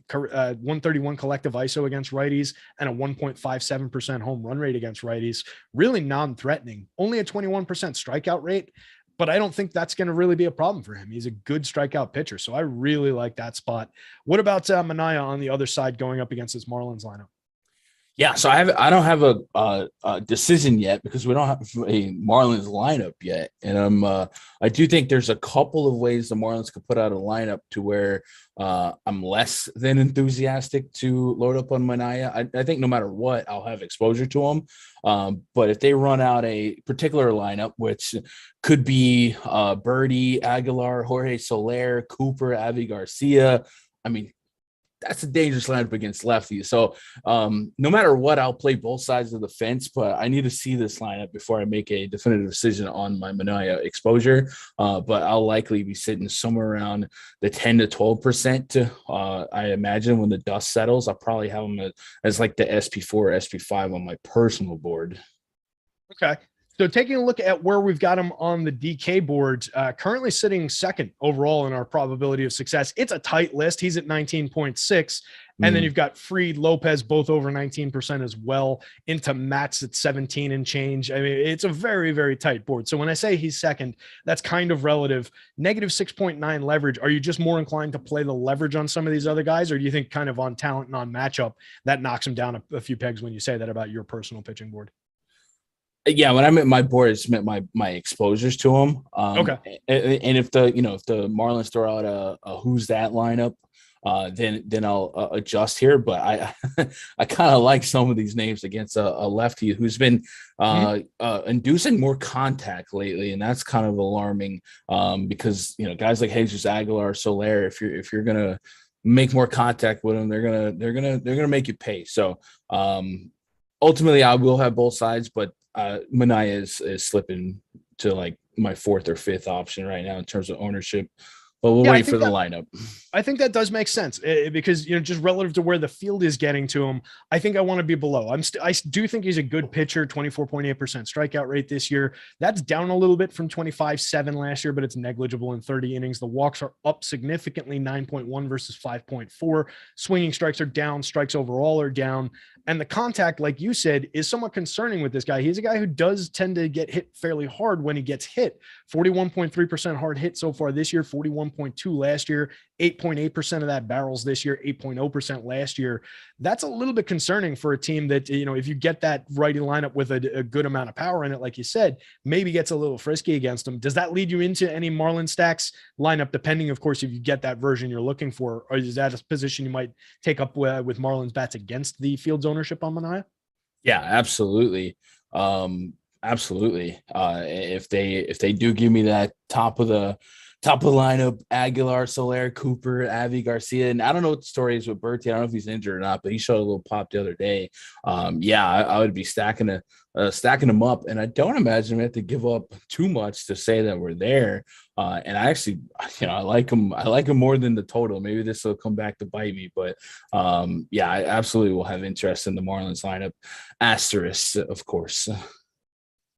collective ISO against righties and a 1.57% home run rate against righties, really non-threatening, only a 21% strikeout rate, but I don't think that's going to really be a problem for him. He's a good strikeout pitcher. So I really like that spot. What about Manaea on the other side going up against this Marlins lineup? Yeah, so I don't have a decision yet because we don't have a Marlins lineup yet, and I do think there's a couple of ways the Marlins could put out a lineup to where I'm less than enthusiastic to load up on Manaea. I think no matter what, I'll have exposure to him. But if they run out a particular lineup, which could be Birdie, Aguilar, Jorge Soler, Cooper, Avi Garcia, I mean, that's a dangerous lineup against lefties. So no matter what, I'll play both sides of the fence, but I need to see this lineup before I make a definitive decision on my Manaea exposure. But I'll likely be sitting somewhere around the 10 to 12%. I imagine when the dust settles, I'll probably have them as like the SP4 or SP5 on my personal board. Okay. So taking a look at where we've got him on the DK board, currently sitting second overall in our probability of success. It's a tight list. He's at 19.6. And then you've got Fried, Lopez, both over 19% as well, into Matt's at 17 and change. I mean, it's a very, very tight board. So when I say he's second, that's kind of relative. Negative 6.9 leverage. Are you just more inclined to play the leverage on some of these other guys? Or do you think kind of on talent and on matchup that knocks him down a few pegs when you say that about your personal pitching board? Yeah, when I meant my board, it's meant my exposures to them. Okay. And if the Marlins throw out a who's that lineup, then I'll adjust here. But I I kind of like some of these names against a lefty who's been inducing more contact lately, and that's kind of alarming. Because guys like Jesus Aguilar, Soler, if you're gonna make more contact with them, they're gonna make you pay. So ultimately, I will have both sides, but Manaea is slipping to like my fourth or fifth option right now in terms of ownership. But we'll wait for the lineup. I think that does make sense because, just relative to where the field is getting to him, I think I want to be below. I do think he's a good pitcher, 24.8% strikeout rate this year. That's down a little bit from 25.7 last year, but it's negligible in 30 innings. The walks are up significantly, 9.1 versus 5.4. Swinging strikes are down. Strikes overall are down. And the contact, like you said, is somewhat concerning with this guy. He's a guy who does tend to get hit fairly hard when he gets hit. 41.3% hard hit so far this year, 41.2 last year, 8.8% of that barrels this year, 8.0% last year. That's a little bit concerning for a team that, if you get that righty lineup with a good amount of power in it, like you said, maybe gets a little frisky against them. Does that lead you into any Marlin stacks lineup, depending, of course, if you get that version you're looking for, or is that a position you might take up with Marlins bats against the field's ownership on Manaea? Yeah, absolutely. Absolutely. If they do give me that top of the lineup, Aguilar, Soler, Cooper, Avi Garcia, and I don't know what the story is with Bertie. I don't know if he's injured or not, but he showed a little pop the other day. I would be stacking them up, and I don't imagine we have to give up too much to say that we're there. And I actually, I like them. I like them more than the total. Maybe this will come back to bite me, but I absolutely will have interest in the Marlins lineup. Asterisk, of course.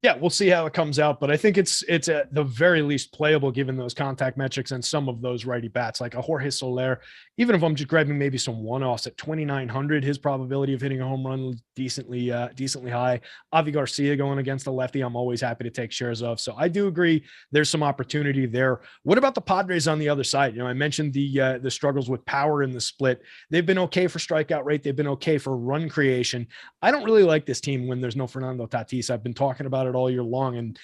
Yeah, we'll see how it comes out, but I think it's at the very least playable given those contact metrics and some of those righty bats, like a Jorge Soler. Even if I'm just grabbing maybe some one-offs at 2,900, his probability of hitting a home run decently high. Avi Garcia going against the lefty, I'm always happy to take shares of. So I do agree there's some opportunity there. What about the Padres on the other side? I mentioned the struggles with power in the split. They've been okay for strikeout rate. They've been okay for run creation. I don't really like this team when there's no Fernando Tatis. I've been talking about it all year long, and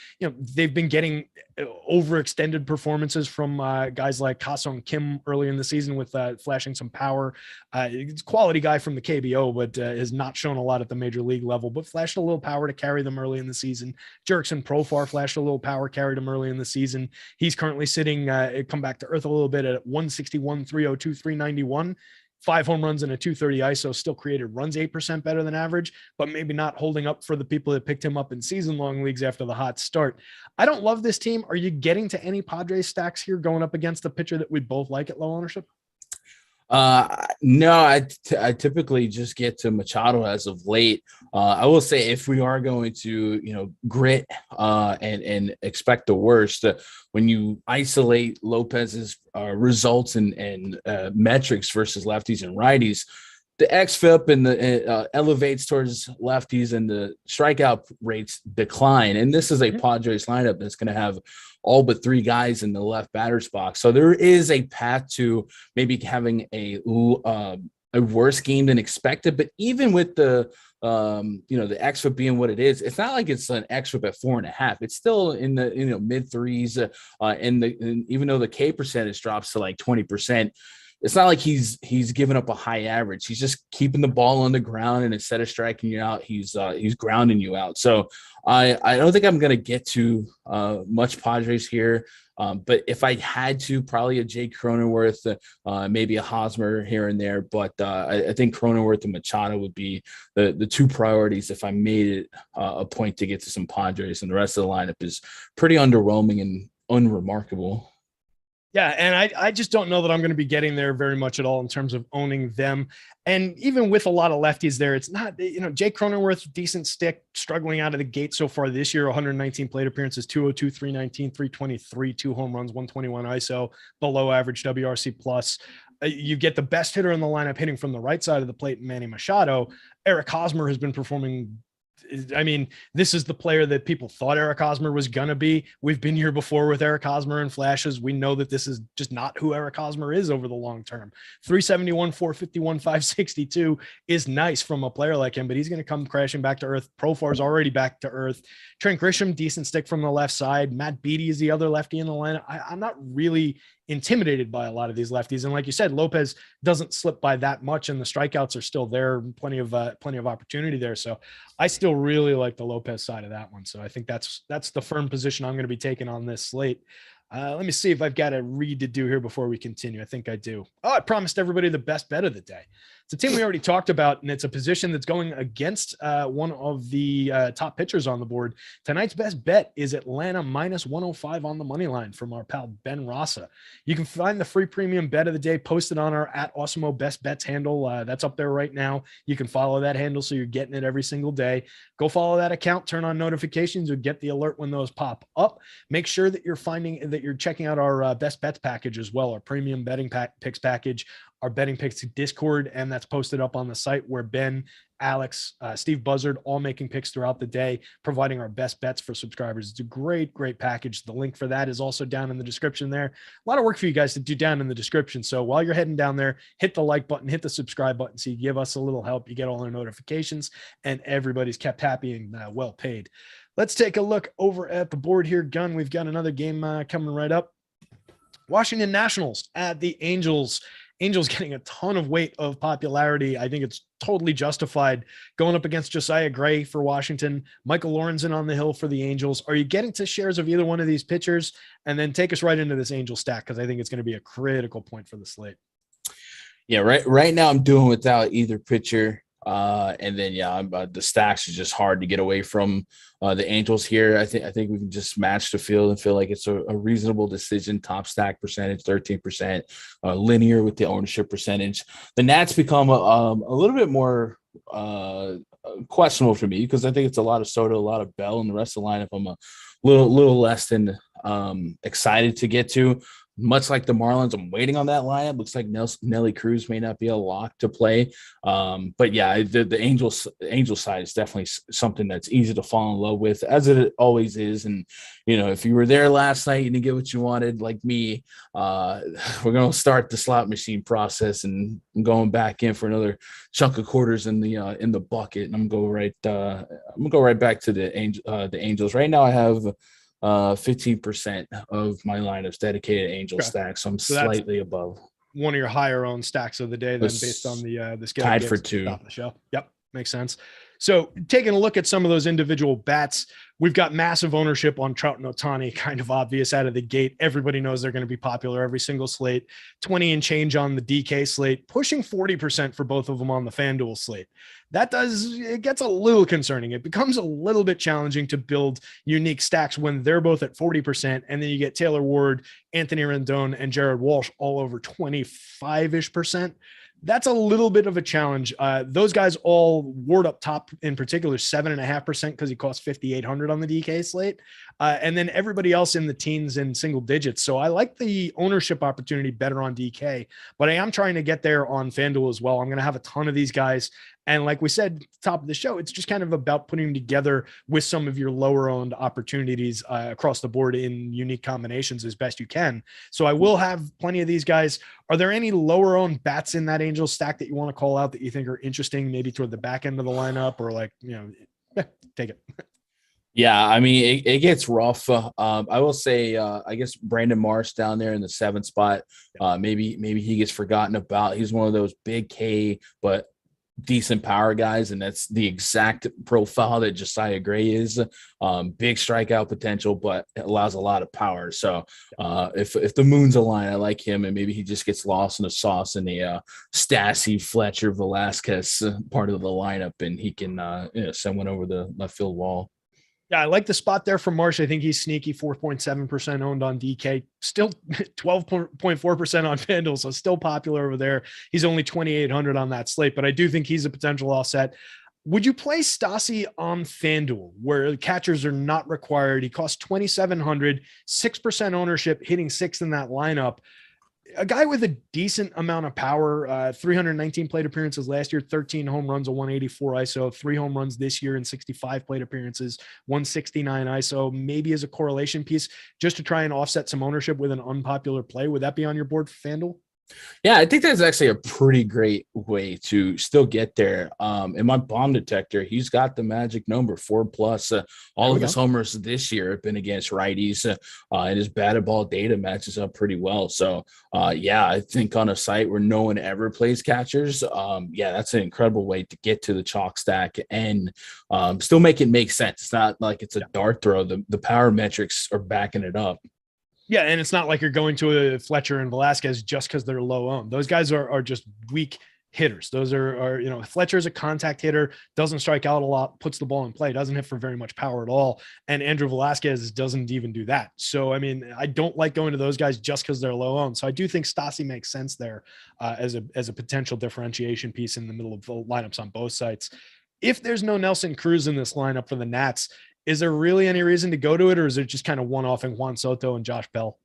they've been getting overextended performances from guys like Ha-Seong Kim early in the season with flashing some power. He's a quality guy from the KBO, but has not shown a lot at the major league level, but flashed a little power to carry them early in the season. Jurickson Profar flashed a little power, carried him early in the season. He's currently sitting, come back to earth a little bit at 161, 302, 391. 5 home runs and a 230 ISO, still created runs 8% better than average, but maybe not holding up for the people that picked him up in season-long leagues after the hot start. I don't love this team. Are you getting to any Padres stacks here going up against the pitcher that we both like at low ownership? No, I typically just get to Machado as of late. I will say if we are going to, grit and expect the worst, when you isolate Lopez's results and metrics versus lefties and righties, the xFIP and the elevates towards lefties and the strikeout rates decline. And this is a Padres lineup that's going to have all but 3 guys in the left batter's box. So there is a path to maybe having a worse game than expected. But even with the xFIP being what it is, it's not like it's an xFIP at 4.5. It's still in the mid threes. And even though the K percentage drops to like 20%, it's not like he's giving up a high average. He's just keeping the ball on the ground, and instead of striking you out, he's grounding you out. So I don't think I'm going to get to much Padres here. But if I had to, probably a Jake Cronenworth, maybe a Hosmer here and there. But I think Cronenworth and Machado would be the 2 priorities if I made it a point to get to some Padres. And the rest of the lineup is pretty underwhelming and unremarkable. Yeah, and I just don't know that I'm going to be getting there very much at all in terms of owning them. And even with a lot of lefties there, it's not, Jake Cronenworth, decent stick, struggling out of the gate so far this year, 119 plate appearances, 202, 319, 323, 2 home runs, 121 ISO, below average WRC plus. You get the best hitter in the lineup hitting from the right side of the plate, Manny Machado. Eric Hosmer has been performing I mean, this is the player that people thought Eric Hosmer was going to be. We've been here before with Eric Hosmer and flashes. We know that this is just not who Eric Hosmer is over the long term. 371, 451, 562 is nice from a player like him, but he's going to come crashing back to earth. Profar's already back to earth. Trent Grisham, decent stick from the left side. Matt Beatty is the other lefty in the lineup. I'm not really intimidated by a lot of these lefties. And like you said, Lopez doesn't slip by that much, and the strikeouts are still there. Plenty of opportunity there. So I still really like the Lopez side of that one. So I think that's the firm position I'm going to be taking on this slate. Let me see if I've got a read to do here before we continue. I think I do. Oh, I promised everybody the best bet of the day. It's a team we already talked about, and it's a position that's going against one of the top pitchers on the board. Tonight's best bet is Atlanta minus 105 on the money line from our pal Ben Rasa. You can find the free premium bet of the day posted on our @Awesemo Best Bets handle. That's up there right now. You can follow that handle so you're getting it every single day. Go follow that account, turn on notifications, you'll get the alert when those pop up. Make sure that you're checking out our best bets package as well, our premium betting picks package, our betting picks Discord, and that's posted up on the site where Ben, Alex, Steve Buzzard, all making picks throughout the day, providing our best bets for subscribers. It's a great package. The link for that is also down in the description there. A lot of work for you guys to do down in the description. So while you're heading down there, hit the like button, hit the subscribe button, so you give us a little help. You get all our notifications, and everybody's kept happy and well paid. Let's take a look over at the board here, Gun. We've got another game coming right up. Washington Nationals at the Angels. Angels getting a ton of weight of popularity. I think it's totally justified going up against Josiah Gray for Washington, Michael Lorenzen on the hill for the Angels. Are you getting to shares of either one of these pitchers? And then take us right into this Angel stack, because I think it's going to be a critical point for the slate. Yeah, right now I'm doing without either pitcher. And then, the stacks are just hard to get away from the Angels here. I think we can just match the field and feel like it's a reasonable decision. Top stack percentage, 13%, linear with the ownership percentage. The Nats become a little bit more questionable for me, because I think it's a lot of Soto, a lot of Bell, and the rest of the lineup I'm a little less than excited to get to. Much like the Marlins, I'm waiting on that lineup. Looks like Nelly Cruz may not be a lock to play. But yeah, the Angel side is definitely something that's easy to fall in love with, as it always is. And, if you were there last night, you didn't get what you wanted, like me, we're going to start the slot machine process, and I'm going back in for another chunk of quarters in the bucket. And I'm going to go right back to the Angels. Right now I have 15% of my lineups dedicated Angel stacks, so I'm slightly above. One of your higher owned stacks of the day, then, based on the scale. Tied for two. Top of the show. Yep, makes sense. So taking a look at some of those individual bats, we've got massive ownership on Trout and Ohtani, kind of obvious out of the gate. Everybody knows they're going to be popular every single slate. 20 and change on the DK slate, pushing 40% for both of them on the FanDuel slate. It gets a little concerning. It becomes a little bit challenging to build unique stacks when they're both at 40%. And then you get Taylor Ward, Anthony Rendon, and Jared Walsh all over 25-ish%. That's a little bit of a challenge. Those guys all, Ward up top in particular, 7.5%, because he costs 5,800 on the DK slate. And then everybody else in the teens and single digits. So I like the ownership opportunity better on DK, but I am trying to get there on FanDuel as well. I'm going to have a ton of these guys. And like we said, at the top of the show, it's just kind of about putting together with some of your lower owned opportunities across the board in unique combinations as best you can. So I will have plenty of these guys. Are there any lower owned bats in that Angel stack that you want to call out that you think are interesting, maybe toward the back end of the lineup, or take it? Yeah, I mean, it gets rough. I will say, I guess Brandon Marsh down there in the 7th spot, maybe he gets forgotten about. He's one of those big K, but decent power guys, and that's the exact profile that Josiah Gray is. Big strikeout potential, but it allows a lot of power. So if the moons align, I like him, and maybe he just gets lost in the sauce in the Stassi, Fletcher, Velasquez part of the lineup, and he can send one over the left field wall. Yeah, I like the spot there for Marsh. I think he's sneaky, 4.7% owned on DK, still 12.4% on FanDuel, so still popular over there. He's only 2,800 on that slate, but I do think he's a potential offset. Would you play Stassi on FanDuel, where catchers are not required? He costs 2,700, 6% ownership, hitting 6th in that lineup. a guy with a decent amount of power, 319 plate appearances last year, 13 home runs, a 184 ISO, 3 home runs this year in 65 plate appearances, 169 ISO, maybe as a correlation piece just to try and offset some ownership with an unpopular play. Would that be on your board for FanDuel? Yeah, I think that's actually a pretty great way to still get there. In my bomb detector, he's got the magic number 4+. All of his homers this year have been against righties, and his batted ball data matches up pretty well. So, yeah, I think on a site where no one ever plays catchers, yeah, that's an incredible way to get to the chalk stack and still make it make sense. It's not like it's a dart throw. The power metrics are backing it up. Yeah, and it's not like you're going to a Fletcher and Velasquez just because they're low owned. Those guys are just weak hitters. Those are Fletcher's a contact hitter, doesn't strike out a lot, puts the ball in play, doesn't hit for very much power at all. And Andrew Velasquez doesn't even do that. So, I mean, I don't like going to those guys just because they're low owned. So I do think Stassi makes sense there as a potential differentiation piece in the middle of the lineups on both sides. If there's no Nelson Cruz in this lineup for the Nats, is there really any reason to go to it, or is it just kind of one-offing Juan Soto and Josh Bell?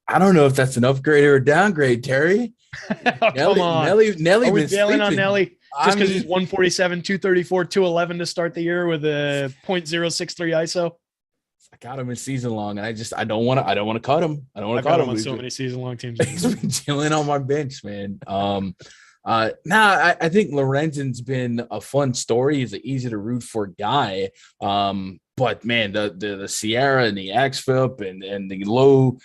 I don't know if that's an upgrade or a downgrade, Terry. Oh, come on. Nelly Are we bailing on Nelly just because he's 147, 234, 211 to start the year with a .063 ISO? I got him in season long, and I don't want to cut him. I don't want to cut him on so many season long teams. He's been chilling on my bench, man. I think Lorenzen's been a fun story. He's an easy to root for guy. But man, the Sierra and the XFIP and the low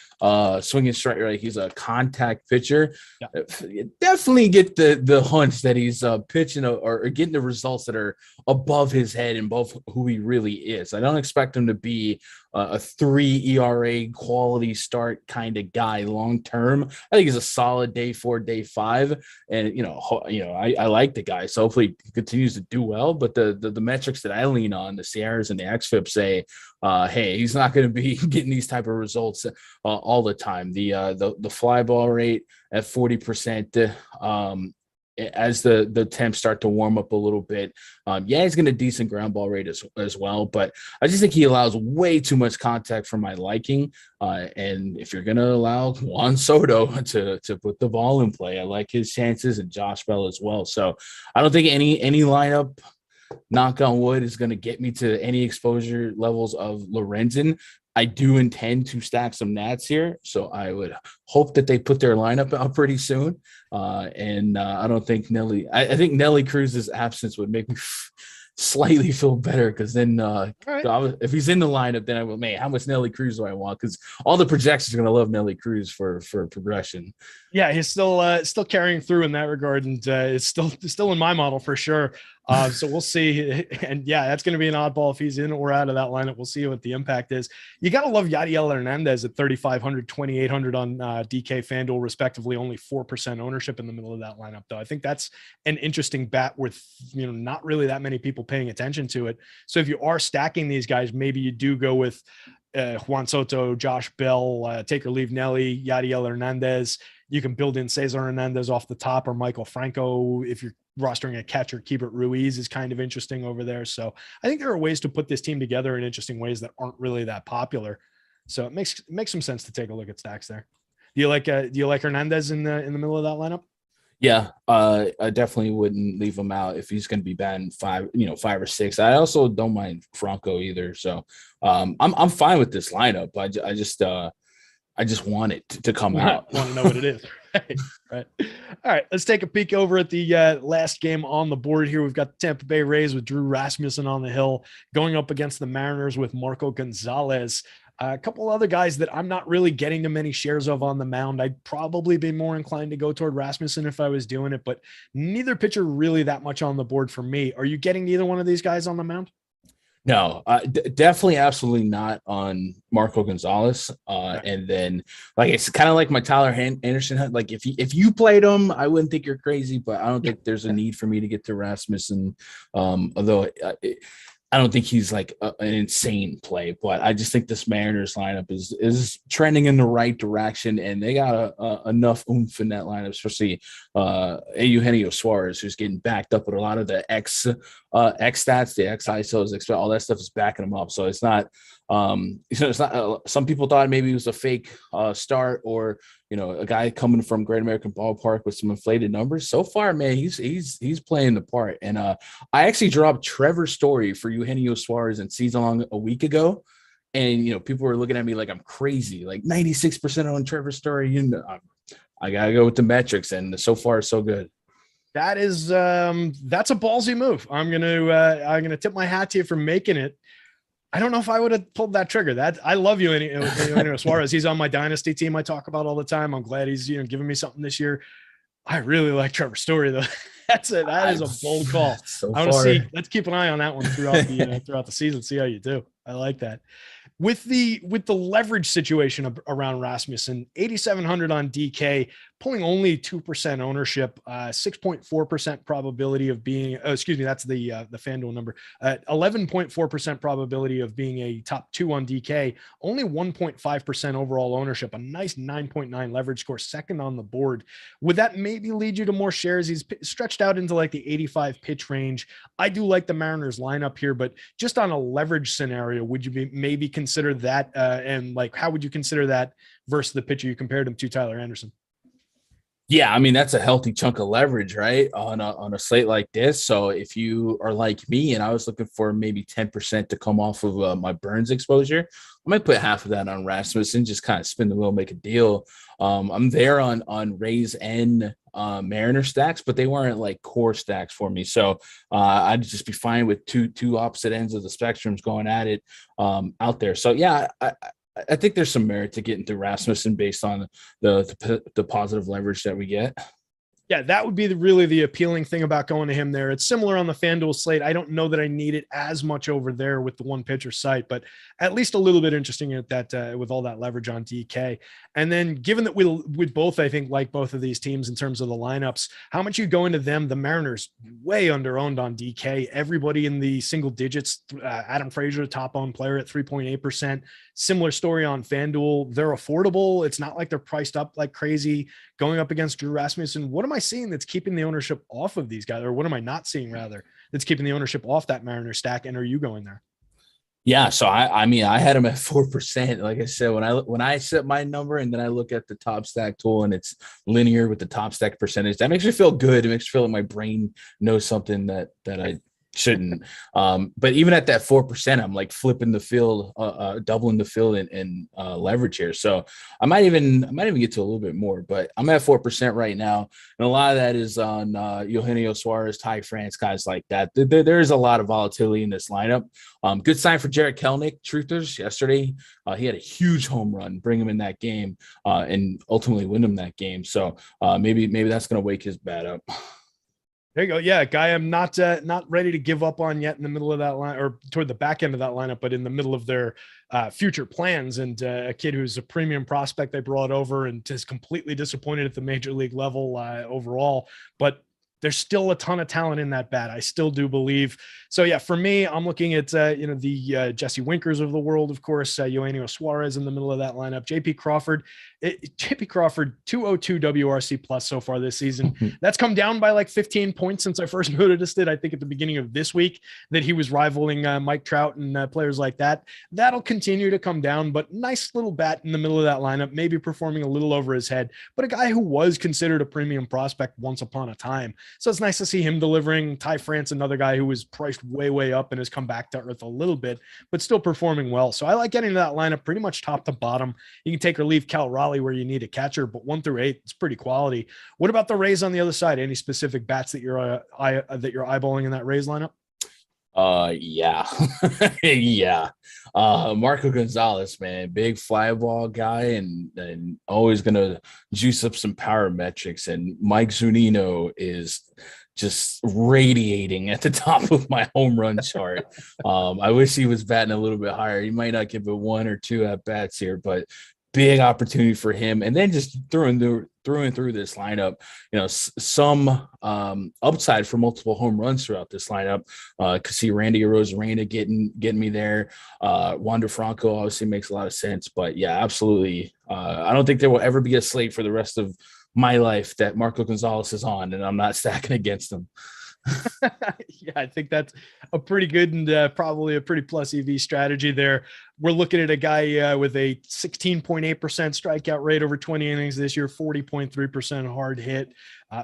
swinging strike rate, he's a contact pitcher. Yeah. You definitely get the hunch that he's pitching or getting the results that are above his head and above who he really is. I don't expect him to be a 3 ERA quality start kind of guy long term. I think he's a solid day 4, day 5, and I like the guy, so hopefully he continues to do well. But the metrics that I lean on, the Sierras and the XFIP, say, hey, he's not going to be getting these type of results all the time. The fly ball rate at 40%. As the temps start to warm up a little bit, he's going to decent ground ball rate as well, but I just think he allows way too much contact for my liking. And if you're going to allow Juan Soto to put the ball in play, I like his chances, and Josh Bell as well. So I don't think any lineup, knock on wood, is going to get me to any exposure levels of Lorenzen. I do intend to stack some Nats here, so I would hope that they put their lineup out pretty soon. I don't think Nelly. I think Nelly Cruz's absence would make me slightly feel better, because then if he's in the lineup, then I will. Man, how much Nelly Cruz do I want? Because all the projections are going to love Nelly Cruz for progression. Yeah, he's still carrying through in that regard, and it's still in my model for sure. So we'll see. And yeah, that's going to be an oddball if he's in or out of that lineup. We'll see what the impact is. You got to love Yadiel Hernandez at 3,500, 2,800 on DK FanDuel, respectively. Only 4% ownership in the middle of that lineup, though. I think that's an interesting bat with, not really that many people paying attention to it. So if you are stacking these guys, maybe you do go with Juan Soto, Josh Bell, take or leave Nelly, Yadiel Hernandez. You can build in Cesar Hernandez off the top, or Michael Franco. If you're rostering a catcher, Keibert Ruiz is kind of interesting over there. So I think there are ways to put this team together in interesting ways that aren't really that popular. So it makes some sense to take a look at stacks there. Do you like Hernandez in the middle of that lineup? Yeah, I definitely wouldn't leave him out if he's going to be batting 5 or 6. I also don't mind Franco either. So I'm fine with this lineup. I just want it to come out. Want to know what it is. Right. All right. Let's take a peek over at the last game on the board here. We've got the Tampa Bay Rays with Drew Rasmussen on the hill going up against the Mariners with Marco Gonzalez. A couple other guys that I'm not really getting too many shares of on the mound. I'd probably be more inclined to go toward Rasmussen if I was doing it, but neither pitcher really that much on the board for me. Are you getting either one of these guys on the mound? No, definitely, absolutely not on Marco Gonzalez. And then, it's kind of like my Tyler Anderson. Like if you played him, I wouldn't think you're crazy, but I don't think there's a need for me to get to Rasmussen. Although I don't think he's like an insane play, but I just think this Mariners lineup is trending in the right direction, and they got enough oomph in that lineup, especially Eugenio Suarez, who's getting backed up with a lot of the X stats, the X ISOs, all that stuff is backing him up. So it's not. It's not. Some people thought maybe it was a fake start, or a guy coming from Great American Ballpark with some inflated numbers. So far, man, he's playing the part. And I actually dropped Trevor Story for Eugenio Suarez and season long a week ago. And, people were looking at me like I'm crazy, like 96% on Trevor Story. I got to go with the metrics. And so far, so good. That is, that's a ballsy move. I'm gonna tip my hat to you for making it. I don't know if I would have pulled that trigger. That I love you, Eugenio Suarez. He's on my dynasty team. I talk about all the time. I'm glad he's giving me something this year. I really like Trevor Story though. That is a bold call. I want to see. Let's keep an eye on that one throughout the season. See how you do. I like that. With the leverage situation around Rasmussen, 8,700 on DK, pulling only 2% ownership, 6.4% probability of being. Oh, excuse me, that's the FanDuel number. 11.4% probability of being a top 2 on DK. Only 1.5% overall ownership. A nice 9.9 leverage score, second on the board. Would that maybe lead you to more shares? He's stretched out into like the 85 pitch range. I do like the Mariners lineup here, but just on a leverage scenario, would you maybe consider that? And like, how would you consider that versus the pitcher you compared him to, Tyler Anderson? Yeah, I mean, that's a healthy chunk of leverage, right? On a slate like this. So if you are like me and I was looking for maybe 10% to come off of my Burns exposure, I might put half of that on Rasmussen, just kind of spin the wheel, make a deal. I'm there on Rays and Mariner stacks, but they weren't like core stacks for me. So I'd just be fine with two opposite ends of the spectrums going at it out there. So yeah, I think there's some merit to getting to Rasmussen based on the positive leverage that we get. Yeah, that would be really the appealing thing about going to him there. It's similar on the FanDuel slate. I don't know that I need it as much over there with the one pitcher site, but at least a little bit interesting at that with all that leverage on DK. And then given that we both, I think, like both of these teams in terms of the lineups, how much you go into them? The Mariners way under owned on DK. Everybody in the single digits. Adam Frazier, top owned player at 3.8%. Similar story on FanDuel. They're affordable. It's not like they're priced up like crazy. Going up against Drew Rasmussen, what am I seeing that's keeping the ownership off of these guys? Or what am I not seeing rather that's keeping the ownership off that Mariner stack? And are you going there? Yeah. So I mean, I had him at 4%. Like I said, when I set my number and then I look at the top stack tool and it's linear with the top stack percentage, that makes me feel good. It makes me feel like my brain knows something that I shouldn't. But even at that 4%, I'm like flipping the field, doubling the field in leverage here. So I might even get to a little bit more, but I'm at 4% right now. And a lot of that is on Eugenio Suarez, Ty France, guys like that. There is a lot of volatility in this lineup. Good sign for Jarred Kelenic, truthers. Yesterday, he had a huge home run, bring him in that game, and ultimately win him that game. So maybe that's going to wake his bat up. There you go. Yeah, guy I'm not ready to give up on yet in the middle of that line or toward the back end of that lineup, but in the middle of their future plans. And a kid who's a premium prospect they brought over and just completely disappointed at the major league level overall. But there's still a ton of talent in that bat. I still do believe. So yeah, for me, I'm looking at, the Jesse Winkers of the world, of course, Eugenio Suarez in the middle of that lineup, JP Crawford, 202 WRC plus so far this season. That's come down by like 15 points since I first noticed it. I think at the beginning of this week that he was rivaling Mike Trout and players like that. That'll continue to come down, but nice little bat in the middle of that lineup, maybe performing a little over his head, but a guy who was considered a premium prospect once upon a time. So it's nice to see him delivering. Ty France, another guy who was priced way up and has come back to earth a little bit, but still performing well. So I like getting to that lineup pretty much top to bottom. You can take or leave Cal Raleigh where you need a catcher, but 1 through 8, it's pretty quality. What about the Rays on the other side? Any specific bats that you're eyeballing in that Rays lineup? Yeah. Yeah. Marco Gonzalez, man, big fly ball guy and always gonna juice up some power metrics. And Mike Zunino is just radiating at the top of my home run chart. I wish he was batting a little bit higher. He might not give it 1 or 2 at bats here, but big opportunity for him. And then just through and through this lineup, some upside for multiple home runs throughout this lineup. Could see Randy Arozarena getting me there. Wander Franco obviously makes a lot of sense, but yeah, absolutely. I don't think there will ever be a slate for the rest of my life that Marco Gonzalez is on, and I'm not stacking against him. Yeah, I think that's a pretty good and probably a pretty plus EV strategy there. We're looking at a guy with a 16.8% strikeout rate over 20 innings this year, 40.3% hard hit,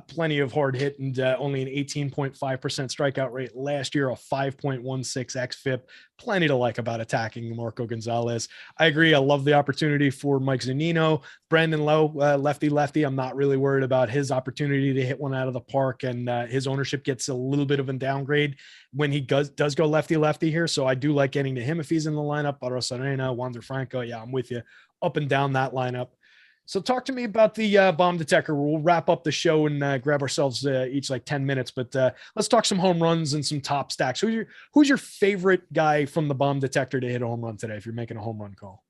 plenty of hard hit, and only an 18.5% strikeout rate last year, a 5.16 xFIP. Plenty to like about attacking Marco Gonzalez. I agree. I love the opportunity for Mike Zunino. Brandon Lowe, lefty. I'm not really worried about his opportunity to hit one out of the park, and his ownership gets a little bit of a downgrade when he does go lefty here. So I do like getting to him if he's in the lineup. Barros Serena, Wander Franco. Yeah, I'm with you up and down that lineup. So talk to me about the bomb detector. We'll wrap up the show and grab ourselves each like 10 minutes, but let's talk some home runs and some top stacks. Who's your favorite guy from the bomb detector to hit a home run today if you're making a home run call?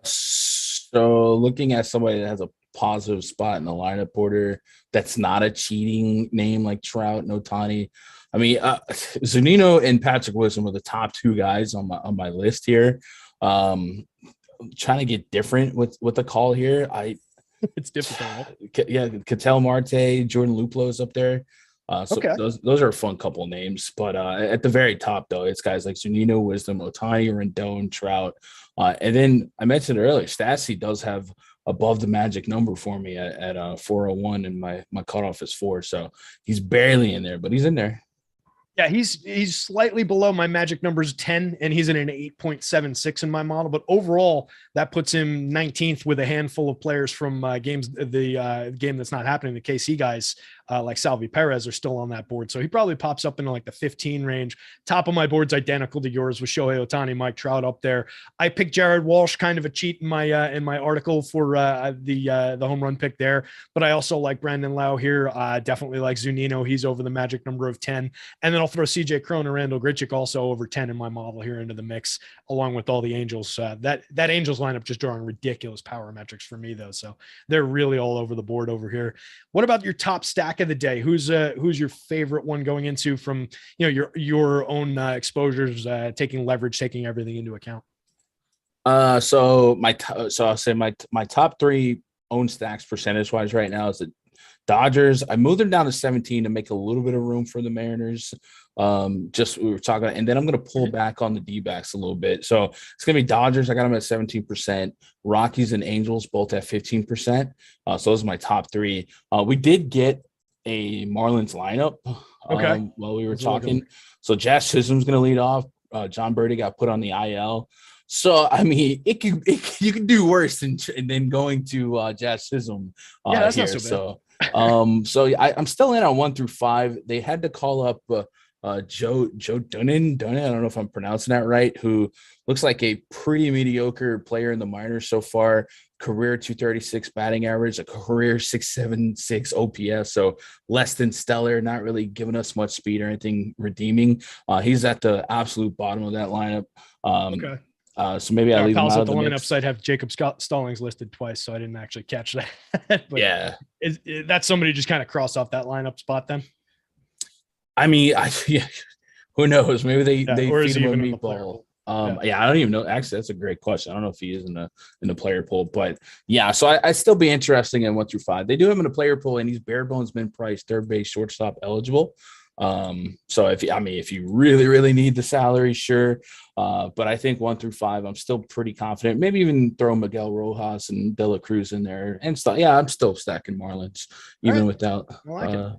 So looking at somebody that has a positive spot in the lineup order, that's not a cheating name like Trout and Ohtani. I mean, Zunino and Patrick Wilson were the top two guys on my list here. Trying to get different with the call here. It's difficult. Right? Yeah, Ketel Marte, Jordan Luplo's up there. So okay. Those are a fun couple of names. But at the very top, though, it's guys like Zunino, Wisdom, Ohtani, Rendon, Trout. And then I mentioned earlier, Stassi does have above the magic number for me at 401, and my cutoff is 4. So he's barely in there, but he's in there. Yeah, he's slightly below my magic numbers 10, and he's in an 8.76 in my model. But overall, that puts him 19th with a handful of players from games. The game that's not happening, the KC guys like Salvi Perez are still on that board. So he probably pops up into like the 15 range. Top of my board's identical to yours with Shohei Ohtani, Mike Trout up there. I picked Jared Walsh, kind of a cheat in my article for the home run pick there. But I also like Brandon Lowe here. Definitely like Zunino. He's over the magic number of 10. And then I'll throw CJ Cron and Randall Grichuk also over 10 in my model here into the mix, along with all the Angels. That Angels lineup just drawing ridiculous power metrics for me, though. So they're really all over the board over here. What about your top stack of the day? Who's your favorite one going into from your own exposures, taking leverage, taking everything into account? So I'll say my top 3 own stacks percentage wise right now is the Dodgers. I moved them down to 17 to make a little bit of room for the Mariners. Just we were talking, and then I'm going to pull back on the D-backs a little bit. So it's going to be Dodgers. I got them at 17%. Rockies and Angels both at 15%. So those are my top 3. We did get a Marlins lineup while we were talking. So Jazz Chisholm's going to lead off. John Birdie got put on the IL. So I mean, you can do worse than going to Jazz Chisholm. That's here. not so bad. So I'm still in on 1 through 5. They had to call up Joe Dunnan. I don't know if I'm pronouncing that right. Who looks like a pretty mediocre player in the minors so far. Career 236 batting average, a career 676 OPS. So less than stellar, not really giving us much speed or anything redeeming. He's at the absolute bottom of that lineup. So maybe I leave him out of the lineup site have Jacob Stallings listed twice, so I didn't actually catch that. But yeah, that's somebody just kind of cross off that lineup spot then. I mean, who knows? Maybe they feed him a meatball. I don't even know. Actually, that's a great question. I don't know if he is in the player pool, but yeah. So I still be interesting in 1 through 5. They do have him in a player pool, and he's bare bones min price, third base, shortstop eligible. So if you really, really need the salary, sure. But I think 1 through 5, I'm still pretty confident. Maybe even throw Miguel Rojas and De La Cruz in there and stuff. Yeah, I'm still stacking Marlins even without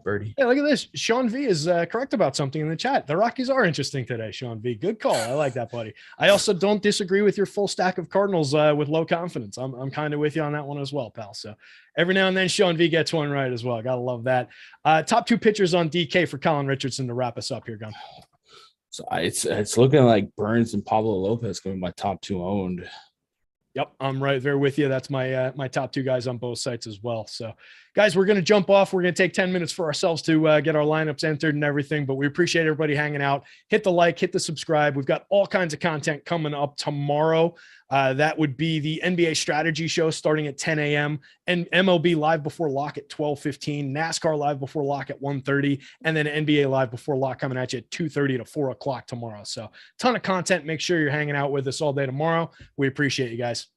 Birdie. Hey, look at this. Sean V is correct about something in the chat. The Rockies are interesting today, Sean V. Good call. I like that, buddy. I also don't disagree with your full stack of Cardinals with low confidence. I'm kind of with you on that one as well, pal. So every now and then Sean V gets one right as well. Gotta love that. Top 2 pitchers on DK for Colin Richardson to wrap us up here, Gun. So it's looking like Burns and Pablo Lopez going to be my top 2 owned. Yep, I'm right there with you. That's my my top 2 guys on both sites as well. So, guys, we're going to jump off. We're going to take 10 minutes for ourselves to get our lineups entered and everything. But we appreciate everybody hanging out. Hit the like, hit the subscribe. We've got all kinds of content coming up tomorrow. That would be the NBA strategy show starting at 10 a.m. and MLB live before lock at 12:15, NASCAR live before lock at 1:30, and then NBA live before lock coming at you at 2:30 to 4 o'clock tomorrow. So ton of content. Make sure you're hanging out with us all day tomorrow. We appreciate you guys.